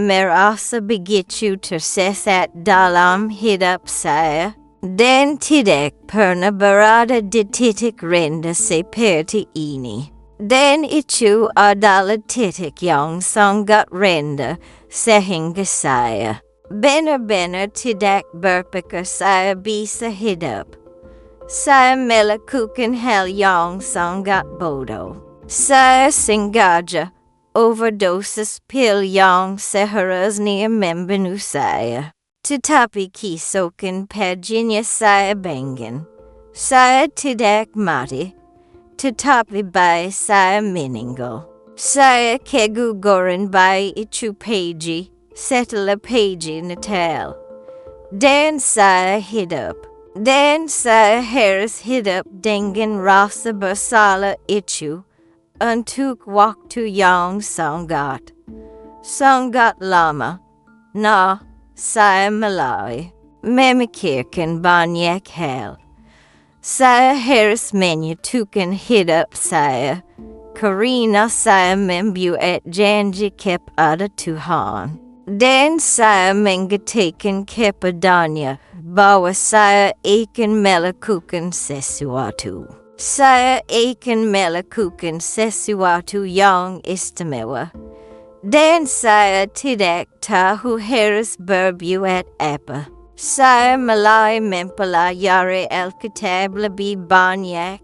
merasa begitu tersesat dalam hidup saya. Dan tidak pernah berada di titik rendah seperti ini. Dan itu adalah titik yang sangat rendah sehingga saya benar-benar tidak berpikir saya bisa hidup. Saya melakukan hal yang sangat bodoh. Saya sengaja overdosis pil yang seharusnya membunuh saya. Tetapi keesokan paginya saya bangun. Saya tidak mati, tetapi bayi saya meninggal. Saya keguguran bayi itu pagi setelah pagi Natal. Dan saya hidup. Dan saya harus hidup dengan rasa bersalah itu untuk waktu yang sangat lama. Nah, saya mulai memikirkan banyak hal. Saya harus menyatukan hidup saya Karina saya membuat janji kepada Tuhan. Dan saya mengatakan kepadanya bahwa saya akan melakukan sesuatu. Saya akan melakukan sesuatu yang istimewa. Dan saya tidak tahu harus berbuat apa. Saya mulai mempelajari Alkitab lebih banyak.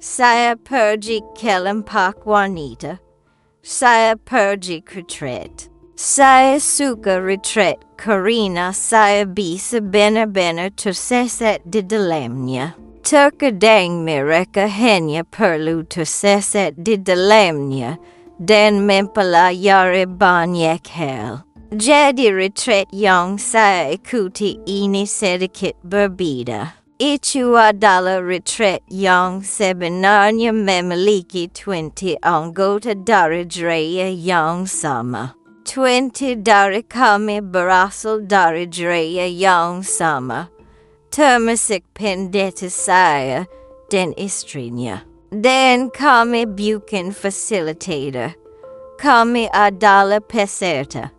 Saya pergi ke lempak wanita. Saya pergi retreat. Saya suka retreat karena saya bisa benar-benar tersesat di dalamnya. Terkadang mereka hanya perlu tersesat di dalamnya dan mempelajari banyak hal. Jadi retreat yang saya ikuti ini sedikit berbeda. Itu adalah retreat yang sebenarnya memiliki 20 anggota dari gereja yang sama. 20 dari kami berasal dari gereja yang sama, termasuk pendeta saya dan istrinya. Dan kami bukan fasilitator. Kami adalah peserta.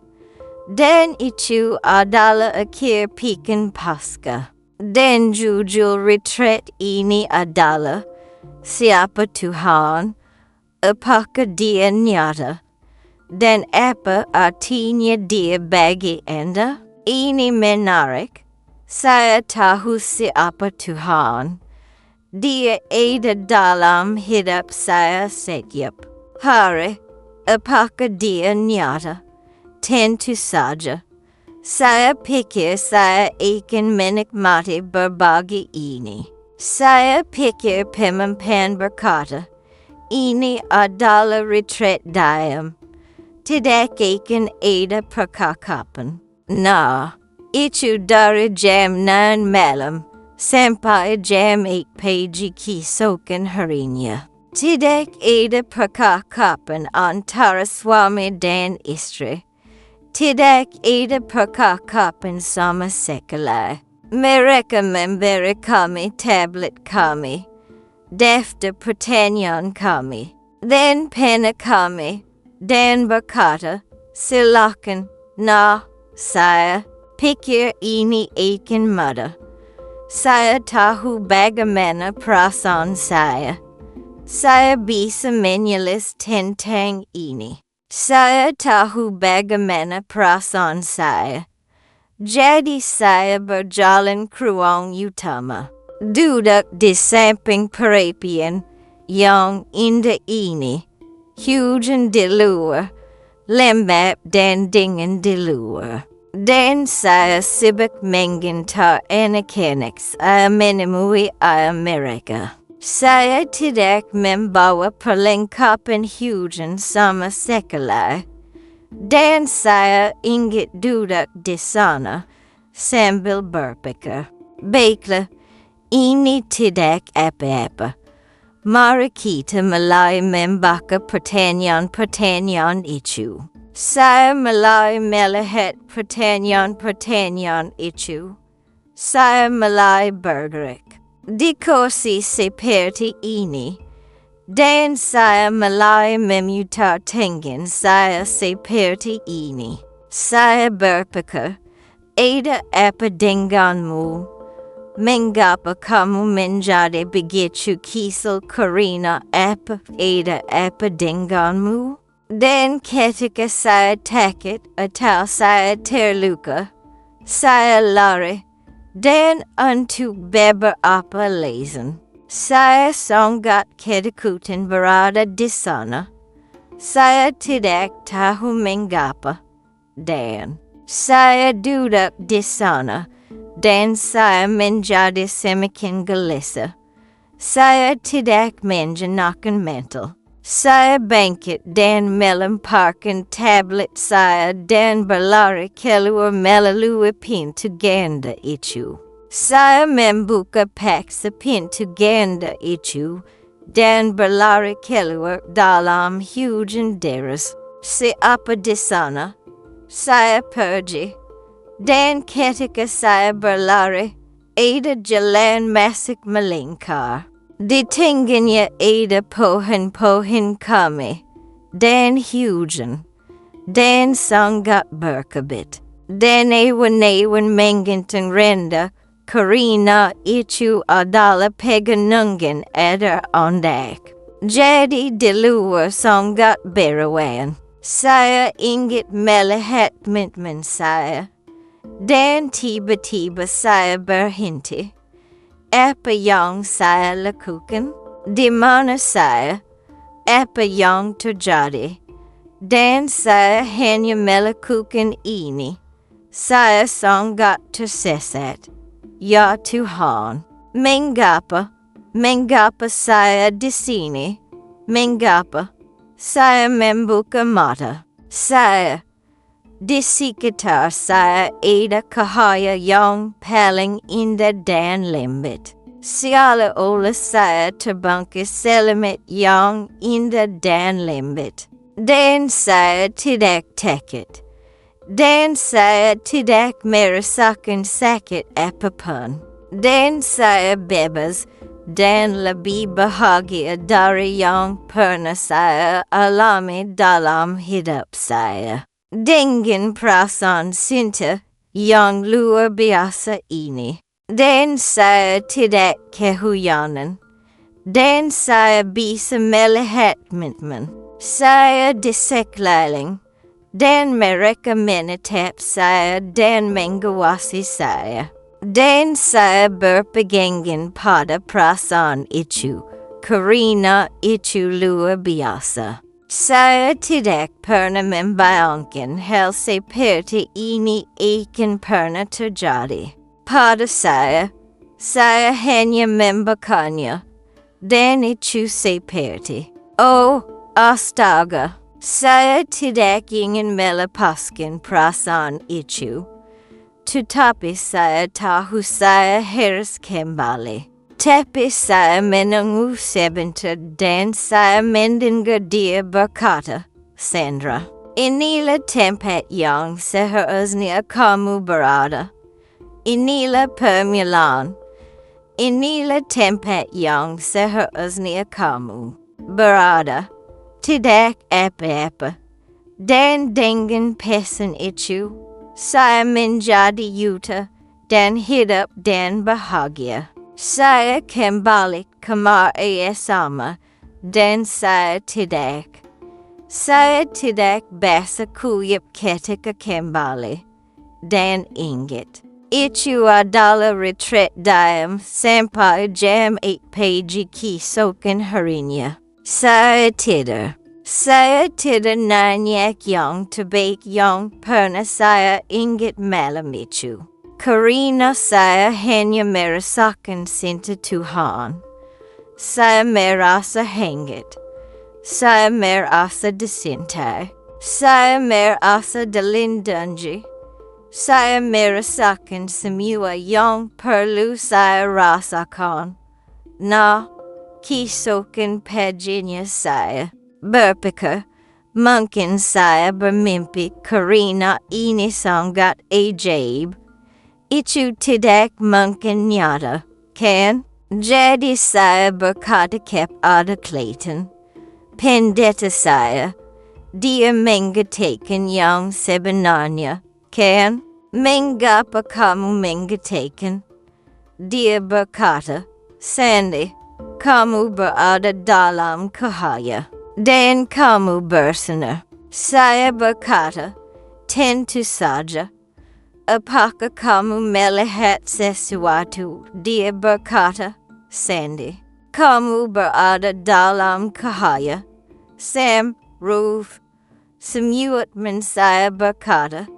Dan itu adalah akhir pekan Paskah. Dan judul retreat ini adalah Siapa Tuhan? Apakah Dia nyata? Dan apa artinya Dia bagi Anda? Ini menarik. Saya tahu siapa Tuhan. Dia ada dalam hidup saya setiap hari. Apakah Dia nyata? Tentu saja. Saya pikir saya akan menikmati berbagi ini. Saya pikir pemimpin berkata, ini adalah retreat diam. Tidak akan ada percakapan. Nah, itu dari jam 9 malam sampai jam 8 pagi keesokan harinya. Tidak ada percakapan antara suami dan istri. Tidak ada percakapan sama sekali. Mereka memberi kami tablet kami, daftar pertanyaan kami, dan pena kami, dan berkata, silakan. Nah, saya pikir ini akan mudah. Saya tahu bagaimana perasaan saya. Saya bisa menulis tentang ini. Saya tahu bagaimana perasaan saya. Jadi saya berjalan ke ruang utama. Duduk di samping perapian yang indah ini. Hujan di luar, lembab dan dingin di luar. Dan saya sibuk mengantar anak-anak saya menemui ayah mereka. Saya tidak membawa perlengkapan hujan sama sekali. Dan saya ingin duduk di sana sambil berpikir. Baiklah, ini tidak apa-apa. Mari kita mulai membaca pertanyaan-pertanyaan itu. Saya mulai melihat pertanyaan-pertanyaan itu. Saya mulai bergerak di kursi seperti ini, dan saya mulai memutar tangan saya seperti ini. Saya berpikir, ada apa denganmu? Mengapa kamu menjadi begitu kesal karena apa denganmu? Dan ketika saya takut atau saya terluka, saya lari. Dan untuk beberapa alasan, saya sangat ketakutan berada di sana. Saya tidak tahu mengapa. Dan saya duduk di sana, dan saya menjadi semakin gelisah. Saya tidak mengenakan mantel. Saya bangkit dan melemparkan tablet saya dan berlari keluar melalui pintu ganda itu. Saya membuka paksa pintu ganda itu dan berlari keluar dalam hujan deras. Siapa di sana? Saya pergi. Dan ketika saya berlari, ada jalan masuk melingkar. Ditingen ada pohin kami. Dan hugen. Dan sangat berkebit. Dan ewan menginten renda. Karina itu adalah peganungan ada ondak. Jadi di luar sangat berawan. Saya ingin melihat teman saya. Dan tiba-tiba saya berhenti. Apa yang saya lakukan? Di mana saya? Apa yang terjadi? Dan saya hanya melakukan ini. Saya sangat tersesat. Ya Tuhan, mengapa saya di sini? Mengapa saya membuka mata? Saya di sekitar saya ada cahaya yang paling indah dan lembut. Seolah-olah saya terbangkit selamat yang indah dan lembut. Dan saya tidak takut. Dan saya tidak merasakan sakit apapun. Dan saya bebas dan lebih bahagia dari yang pernah saya alami dalam hidup saya. Dengan perasaan cinta yang luar biasa ini. Dan saya tidak kehujanan. Dan saya bisa melihat teman-teman saya di sekeliling. Dan mereka menatap saya dan mengawasi saya. Dan saya berpegangan pada perasaan itu. Karena itu luar biasa. Saya tidak pernah membayangkan hal seperti ini akan pernah terjadi. Pada saya hanya membacanya. Dan itu seperti, oh, astaga, saya tidak ingin melepaskan perasaan itu. Tetapi saya tahu saya harus kembali. Tapi saya menunggu sebentar dan saya mendengar dia berkata, Sandra, inilah tempat yang seharusnya kamu berada. Inilah permulaan. Inilah tempat yang seharusnya kamu berada. Tidak apa-apa. Dan dengan pesan itu, saya menjadi yuta dan hidup dan bahagia. Saya kembali kemari sama dan saya tidak bisa kuyup ketika kembali. Dan ingat, itu adalah retreat diam sampai jam 8 pagi keesokan harinya. Saya tidak nanyak yang terbaik yang pernah saya ingat malam itu. Karena saya hanya merasakan cinta Tuhan. Saya merasa hangat. Saya merasa dicintai. Saya merasa dilindungi. Saya merasakan semua yang perlu saya rasakan. Nah, keesokan paginya saya berpikir, mungkin saya bermimpi karena ini sangat ajaib. Itu tidak mungkin nyata, kan? Jadi saya berkata kepada Clayton, pendeta saya, dia mengatakan yang sebenarnya, kan? Mengapa kamu mengatakan? Dia berkata, Sandy, kamu berada dalam cahaya, dan kamu bersinar. Saya berkata, tentu saja. Apakah kamu melihat sesuatu? Dia berkata, Sandy, kamu berada dalam cahaya. Sam, Ruth, semua teman saya berkata,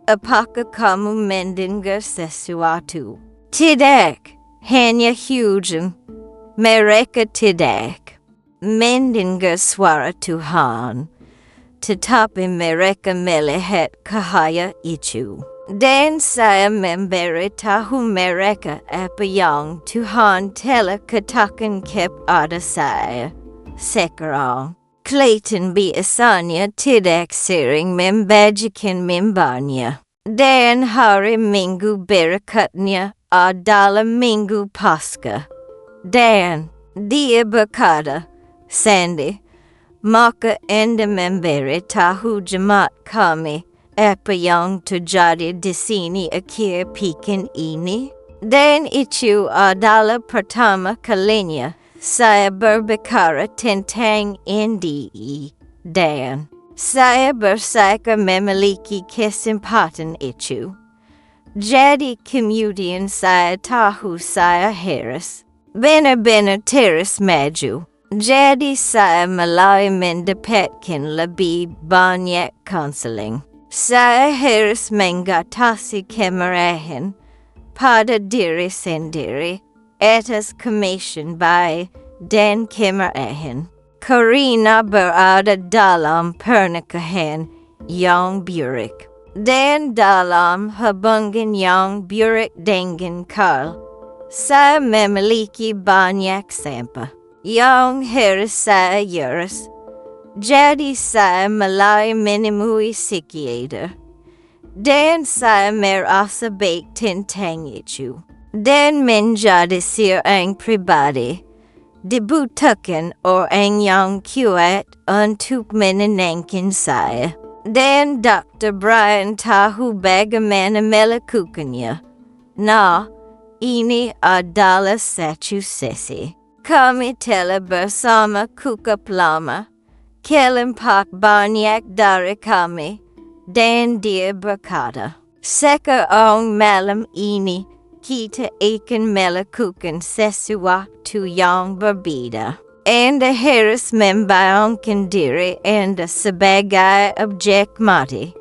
apakah kamu mendengar sesuatu? Tidak, hanya hujan. Mereka tidak mendengar suara Tuhan, tetapi mereka melihat cahaya itu. Dan saya memberitahu mereka apa yang Tuhan telah katakan kepada saya. Sekarang, Clayton biasanya tidak sering membagikan mimbarnya. Dan hari Minggu berikutnya adalah Minggu Paskah. Dan dia berkata, Sandy, maka anda memberi tahu jemaat kami apa yang terjadi di sini akhir pekan ini? Dan itu adalah pertama kalinya saya berbicara tentang NDE, dan saya bersyukur memiliki kesempatan itu. Jadi kemudian saya tahu saya harus benar-benar terus maju. Jadi saya mulai mendapatkan lebih banyak konseling. Saya harus mengatasi kemarahan pada diri sendiri atas kemasian bayi dan kemarahan karena berada dalam pernikahan yang buruk. Dan dalam hubungan yang buruk dengan Carl, saya memiliki banyak sampah yang harus saya urus. Jadi saya mulai menemui psikiater, dan saya merasa baik tentang itu. Dan menjadi seorang pribadi dibutuhkan orang yang kuat untuk menenangkan saya. Dan Dr. Brian tahu bagaimana melakukannya. Nah, ini adalah satu sesi. Kami telah bersama cukup lama. Kelempak banyak dari kami. Dan dia berkata, sekarang malam ini kita akan melakukan sesuatu yang berbeda. Anda harus membayangkan diri Anda sebagai objek mati.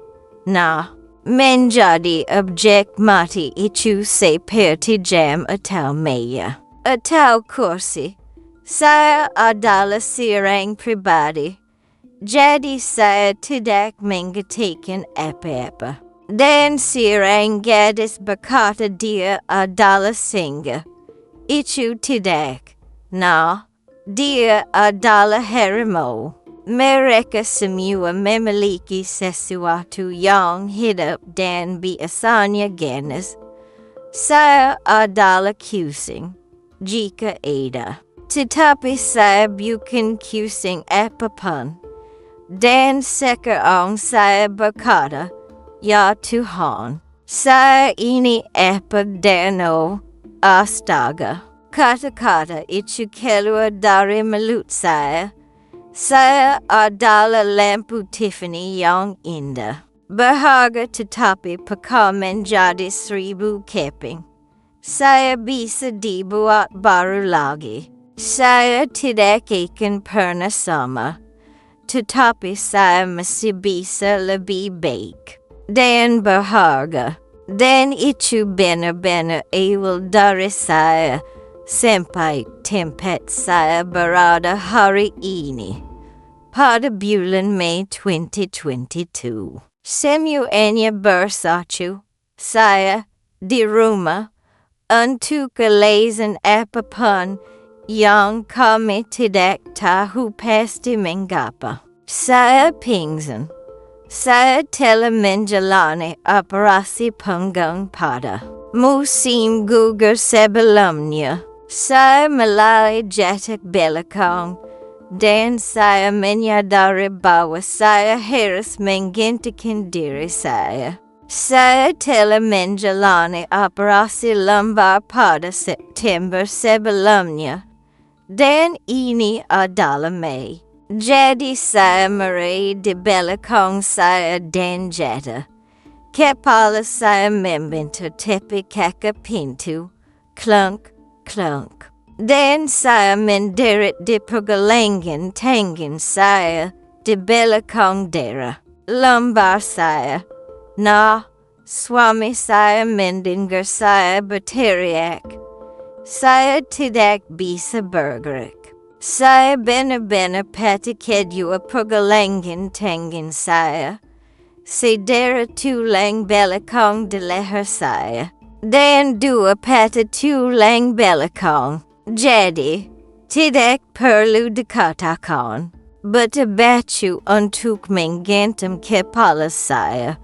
Nah, menjadi objek mati itu seperti jam atau meja, atau kursi. Saya adalah seorang pribadi, jadi saya tidak mengatakan apa-apa. Dan seorang gadis berkata dia adalah singa. Itu tidak. Nah, dia adalah harimau. Mereka semua memiliki sesuatu yang hidup dan biasanya ganas. Saya adalah kucing, jika ada. Tetapi saya bukan kucing apapun. Dan sekarang saya berkata, ya Tuhan, saya ini apa dan astaga. Kata-kata itu keluar dari mulut saya. Saya adalah lampu Tiffany yang indah. Berharga tetapi peka menjadi 1000 keping. Saya bisa dibuat baru lagi. Saya tidak akan pernah sama. Tetapi saya masih bisa lebih baik. Dan berharga. Dan itu benar-benar awal dari saya. Sampai tempat saya berada hari ini. Pada bulan Mei 2022. Semuanya bersatu. Saya di rumah. Untuk alasan apapun yang kami tidak tahu pasti mengapa. Saya pingsan. Saya telah menjalani operasi punggung pada musim gugur sebelumnya. Saya mulai jatuh belakang, dan saya menyadari bahwa saya harus menggantikan diri saya. Saya telah menjalani operasi lumbar pada September sebelumnya, dan ini adalah Mei. Jadi saya meraih di belakang saya dan jatuh. Kepala saya membentur tepi kaki pintu, klunk. Klunk. Dan saya menderit di pergelangan tangan saya di belakang darah lumbar saya. Nah, suami saya mendengar saya berteriak. Saya tidak bisa bergerak. Saya benar-benar patah kedua pergelangan tangan saya. Sedera tulang belakang di leher saya. Dan 2 patah tulang belakang. Jadi, tidak perlu dikatakan. Betul-betul untuk menggantam kepala saya.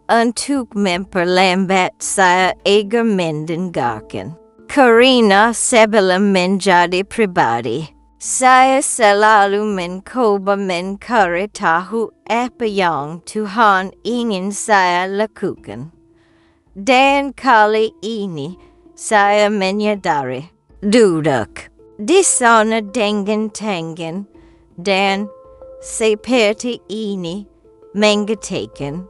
Untuk memperlambat saya agar mendengarkan. Karina sebelum menjadi pribadi. Saya selalu mencoba mencari tahu apa yang Tuhan ingin saya lakukan. Dan kali ini saya menyadari, duduk di sana dengan tangan dan seperti ini mengatakan,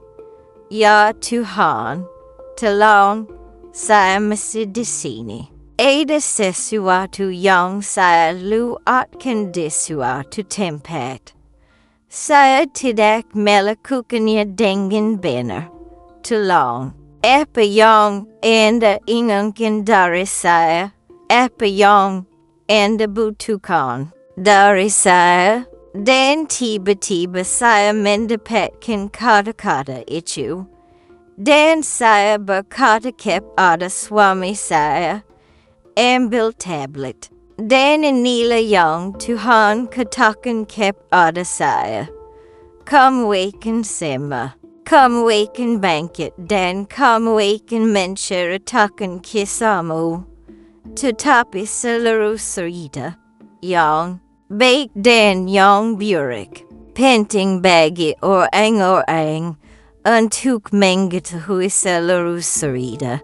ya Tuhan, tolong saya masih di sini. Ada sesuatu yang saya luatkan di suatu tempat. Saya tidak melakukannya dengan benar. Tolong, apa yang Anda inginkan dari saya? Apa yang Anda butuhkan dari saya? Dan tiba-tiba saya mendapatkan kata-kata itu. Dan saya berkata kepada suami saya, ambil tablet. Dan inilah yang Tuhan katakan kepada saya. Kamu akan sama. Kamu akan bangkit dan kamu akan menceritakan kisahmu. Tetapi seluruh cerita yang baik dan yang buruk penting bagi orang-orang untuk mengetahui seluruh cerita,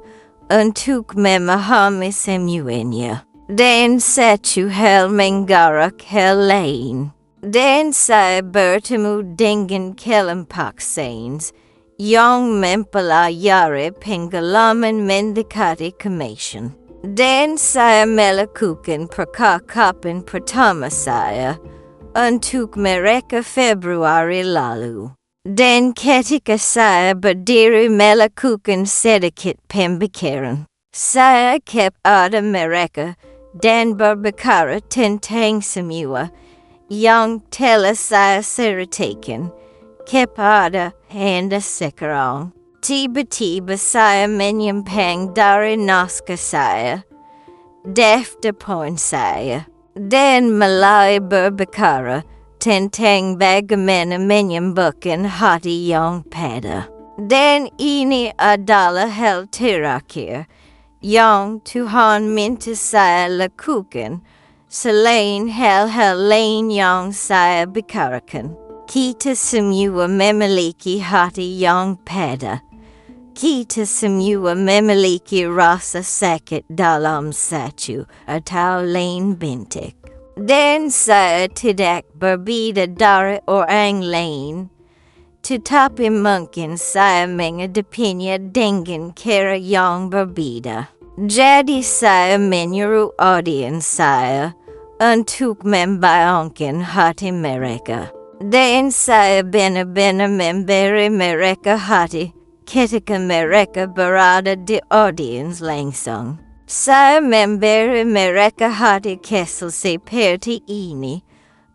untuk memahami semuanya, dan satu hal menggerak hal lain. Dan saya bertemu dengan kelompok sains yang mempelajari pengalaman mendekati kematian. Dan saya melakukan percakapan pertama saya untuk mereka Februari lalu. Dan ketika saya berdiri melakukan sedikit pembicaraan, saya kepada mereka dan berbicara tentang semua yang telah saya ceritakan kepada Anda sekarang. Tiba-tiba saya menyimpang dari naskah saya, daftar poin saya, dan mulai berbicara tentang bagaimana menyembuhkan hati yang pada. Dan ini adalah hal terakhir yang Tuhan minta saya lakukan selain hal-hal lain yang saya bicarakan. Kita semua memiliki hati yang pada. Kita semua memiliki rasa sakit dalam satu atau lain bentuk. Dan saya tidak berbeda dari orang lain, tetapi mungkin saya menghadapinya dengan cara yang berbeda. Jadi saya menyuruh audiens saya untuk membayangkan hati mereka. Dan saya benar-benar memberi mereka hati ketika mereka berada di audiens langsung. Saya memberi mereka hati kesal seperti ini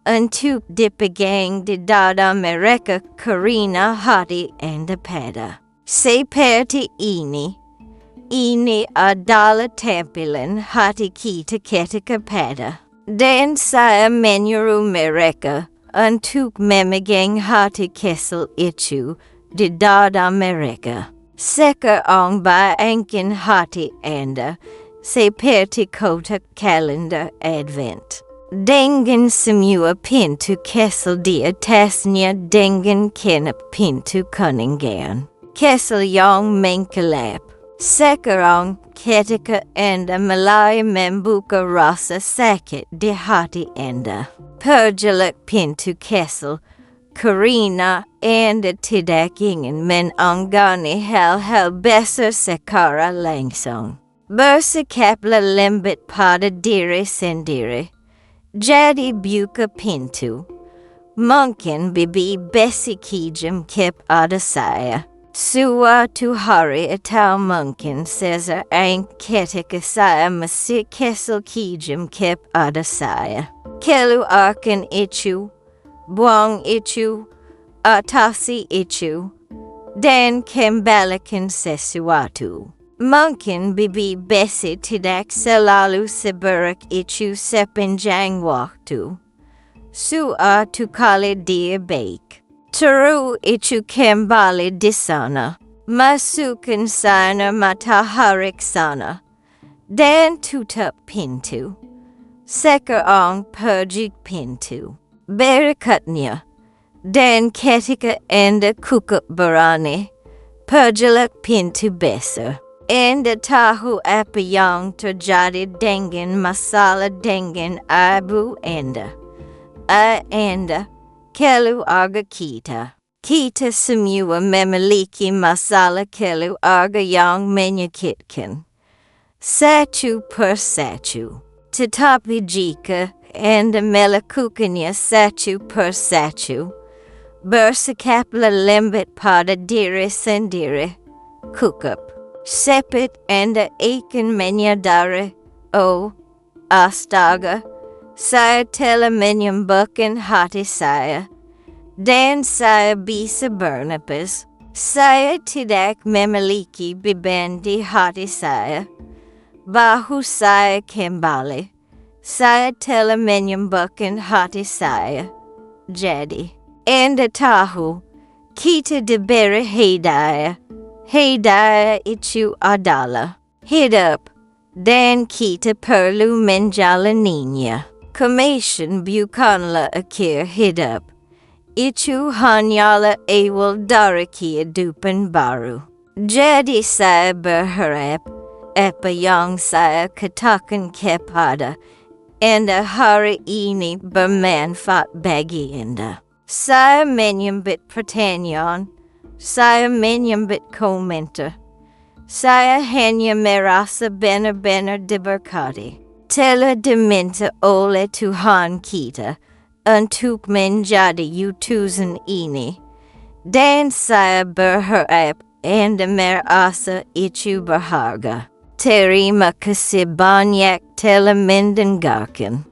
untuk dipegang di dada mereka karena hati Anda pada. Seperti ini adalah tampilan hati kita ketika pada. Dan saya menyuruh mereka untuk memegang hati kesal itu di dada mereka. Sekarang bayangkan hati Anda seperti kotak kalender Advent, dengan semua pintu kesal di atasnya dengan kenap pintu kuningan. Kesal yang mengkilap. Sekarang ketika Anda mulai membuka rasa sakit di hati Anda, perjelak pintu kesal karena Anda tidak ingin menanggani hal-hal besar secara langsung. Bersikaplah lembut pada diri sendiri. Jadi buka pintu. Mungkin bibi besi kijam kepada saya. Suatu hari atau mungkin seseorang ketika saya masih kesal kijam kepada saya. Keluarkan itu, buang itu, atasi itu, dan kembalikan sesuatu. Mungkin bibi besi tidak selalu seburuk itu sepanjang waktu. Suatu kali dia baik. Taruh itu kembali di sana. Masukkan sana matahari sana. Dan tutup pintu. Sekarang pergi pintu. Berikutnya, dan ketika Anda cukup berani, pergilah pintu besar. Anda tahu apa yang terjadi dengan masalah dengan ibu Anda. Anda, keluarga kita. Kita semua memiliki masalah keluarga yang menyakitkan. Satu persatu. Tetapi jika Anda melakukannya satu persatu, bersikaplah lembut pada diri sendiri. Cukup. Sepet Anda akan menyadari, oh, astaga, saya telah menyembuhkan hati saya, dan saya bisa bernapas. Saya tidak memiliki beban di hati saya. Bahu saya kembali. Saya telah menyembuhkan hati saya. Jadi, Anda tahu, kita diberi hidayah. Hidayah itu adalah hidup, dan kita perlu menjalaninya. Kematian bukanlah akhir hidup. Itu hanyalah awal dari kehidupan baru. Jadi saya berharap apa yang saya katakan kepada Anda hari ini bermanfaat bagi Anda. Saya menyambut pertanyaan. Saya menyambut komentar. Saya hanya merasa benar-benar diberkati. Telah diminta oleh Tuhan kita untuk menjadi utusan ini. Dan saya berharap Anda merasa itu berharga. Terima kasih banyak telah mendengarkan.